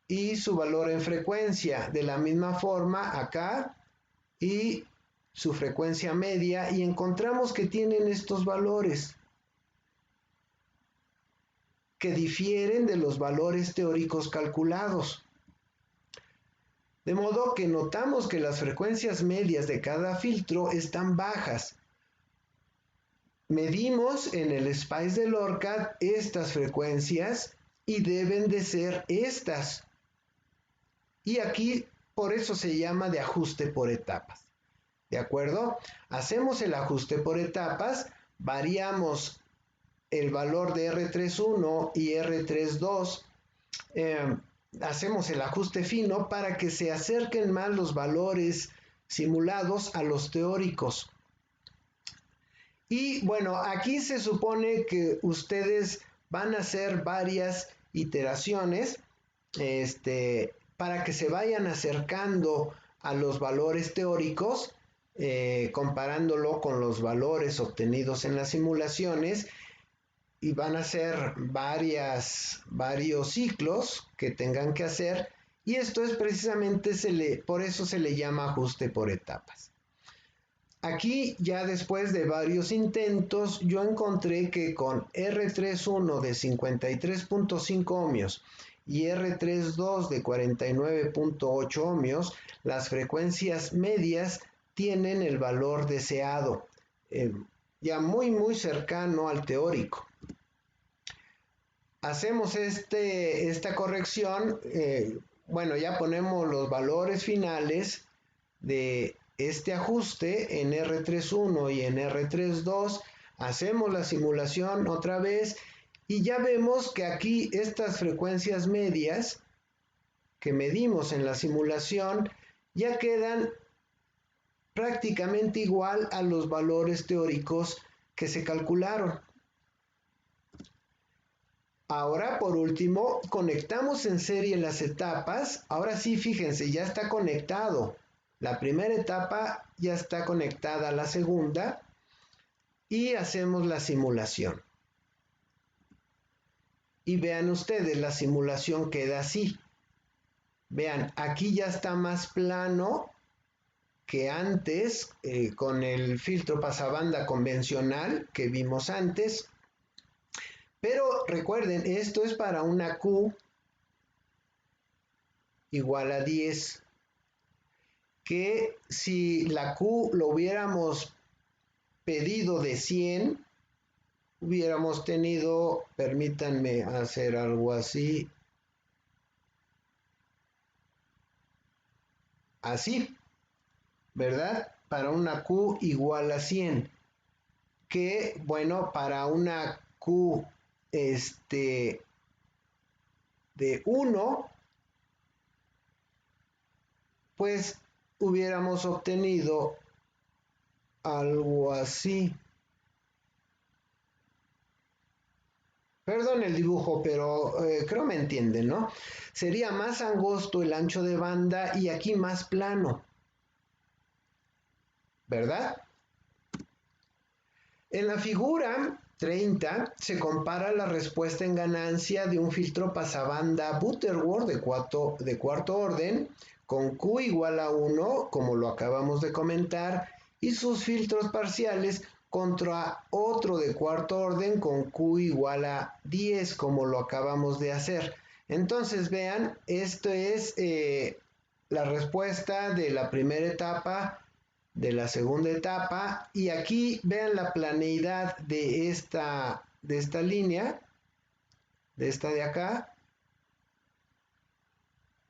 y su valor en frecuencia. De la misma forma acá y su frecuencia media y encontramos que tienen estos valores que difieren de los valores teóricos calculados. De modo que notamos que las frecuencias medias de cada filtro están bajas. Medimos en el Spice del ORCAD estas frecuencias y deben de ser estas. Y aquí por eso se llama de ajuste por etapas. ¿De acuerdo? Hacemos el ajuste por etapas, variamos el valor de R31 y R32, hacemos el ajuste fino para que se acerquen más los valores simulados a los teóricos. Y bueno, aquí se supone que ustedes van a hacer varias iteraciones para que se vayan acercando a los valores teóricos, comparándolo con los valores obtenidos en las simulaciones, y van a ser varios ciclos que tengan que hacer, y esto es precisamente, por eso se le llama ajuste por etapas. Aquí ya después de varios intentos yo encontré que con R31 de 53.5 ohmios y R32 de 49.8 ohmios, las frecuencias medias tienen el valor deseado, ya muy cercano al teórico. Hacemos esta corrección, bueno, ya ponemos los valores finales de este ajuste en R31 y en R32, hacemos la simulación otra vez y ya vemos que aquí estas frecuencias medias que medimos en la simulación ya quedan prácticamente igual a los valores teóricos que se calcularon. Ahora, por último, conectamos en serie las etapas. Ahora sí, fíjense, ya está conectado. La primera etapa ya está conectada a la segunda y hacemos la simulación. Y vean ustedes, la simulación queda así. Vean, aquí ya está más plano que antes con el filtro pasabanda convencional que vimos antes. Pero recuerden, esto es para una Q igual a 10. Que si la Q lo hubiéramos pedido de 100, hubiéramos tenido, permítanme hacer algo así, así, ¿verdad? Para una Q igual a 100. Que, bueno, para una Q de 1, pues hubiéramos obtenido algo así. Perdón el dibujo, pero creo me entienden, ¿no? Sería más angosto el ancho de banda y aquí más plano, ¿verdad? En la figura 30 se compara la respuesta en ganancia de un filtro pasabanda Butterworth de cuarto orden con Q igual a 1, como lo acabamos de comentar, y sus filtros parciales contra otro de cuarto orden con Q igual a 10, como lo acabamos de hacer. Entonces vean, esto es la respuesta de la primera etapa, de la segunda etapa, y aquí vean la planeidad de esta línea, de esta de acá,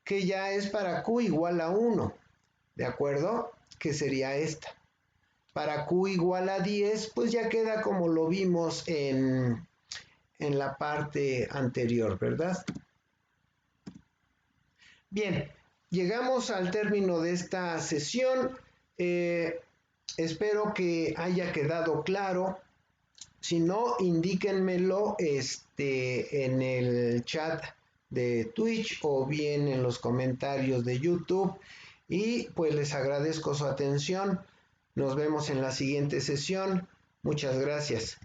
que ya es para Q igual a 1, ¿de acuerdo? Que sería esta. Para Q igual a 10, pues ya queda como lo vimos en la parte anterior, ¿verdad? Bien, llegamos al término de esta sesión. Espero que haya quedado claro. Si no, indíquenmelo en el chat de Twitch o bien en los comentarios de YouTube. Y pues les agradezco su atención. Nos vemos en la siguiente sesión. Muchas gracias.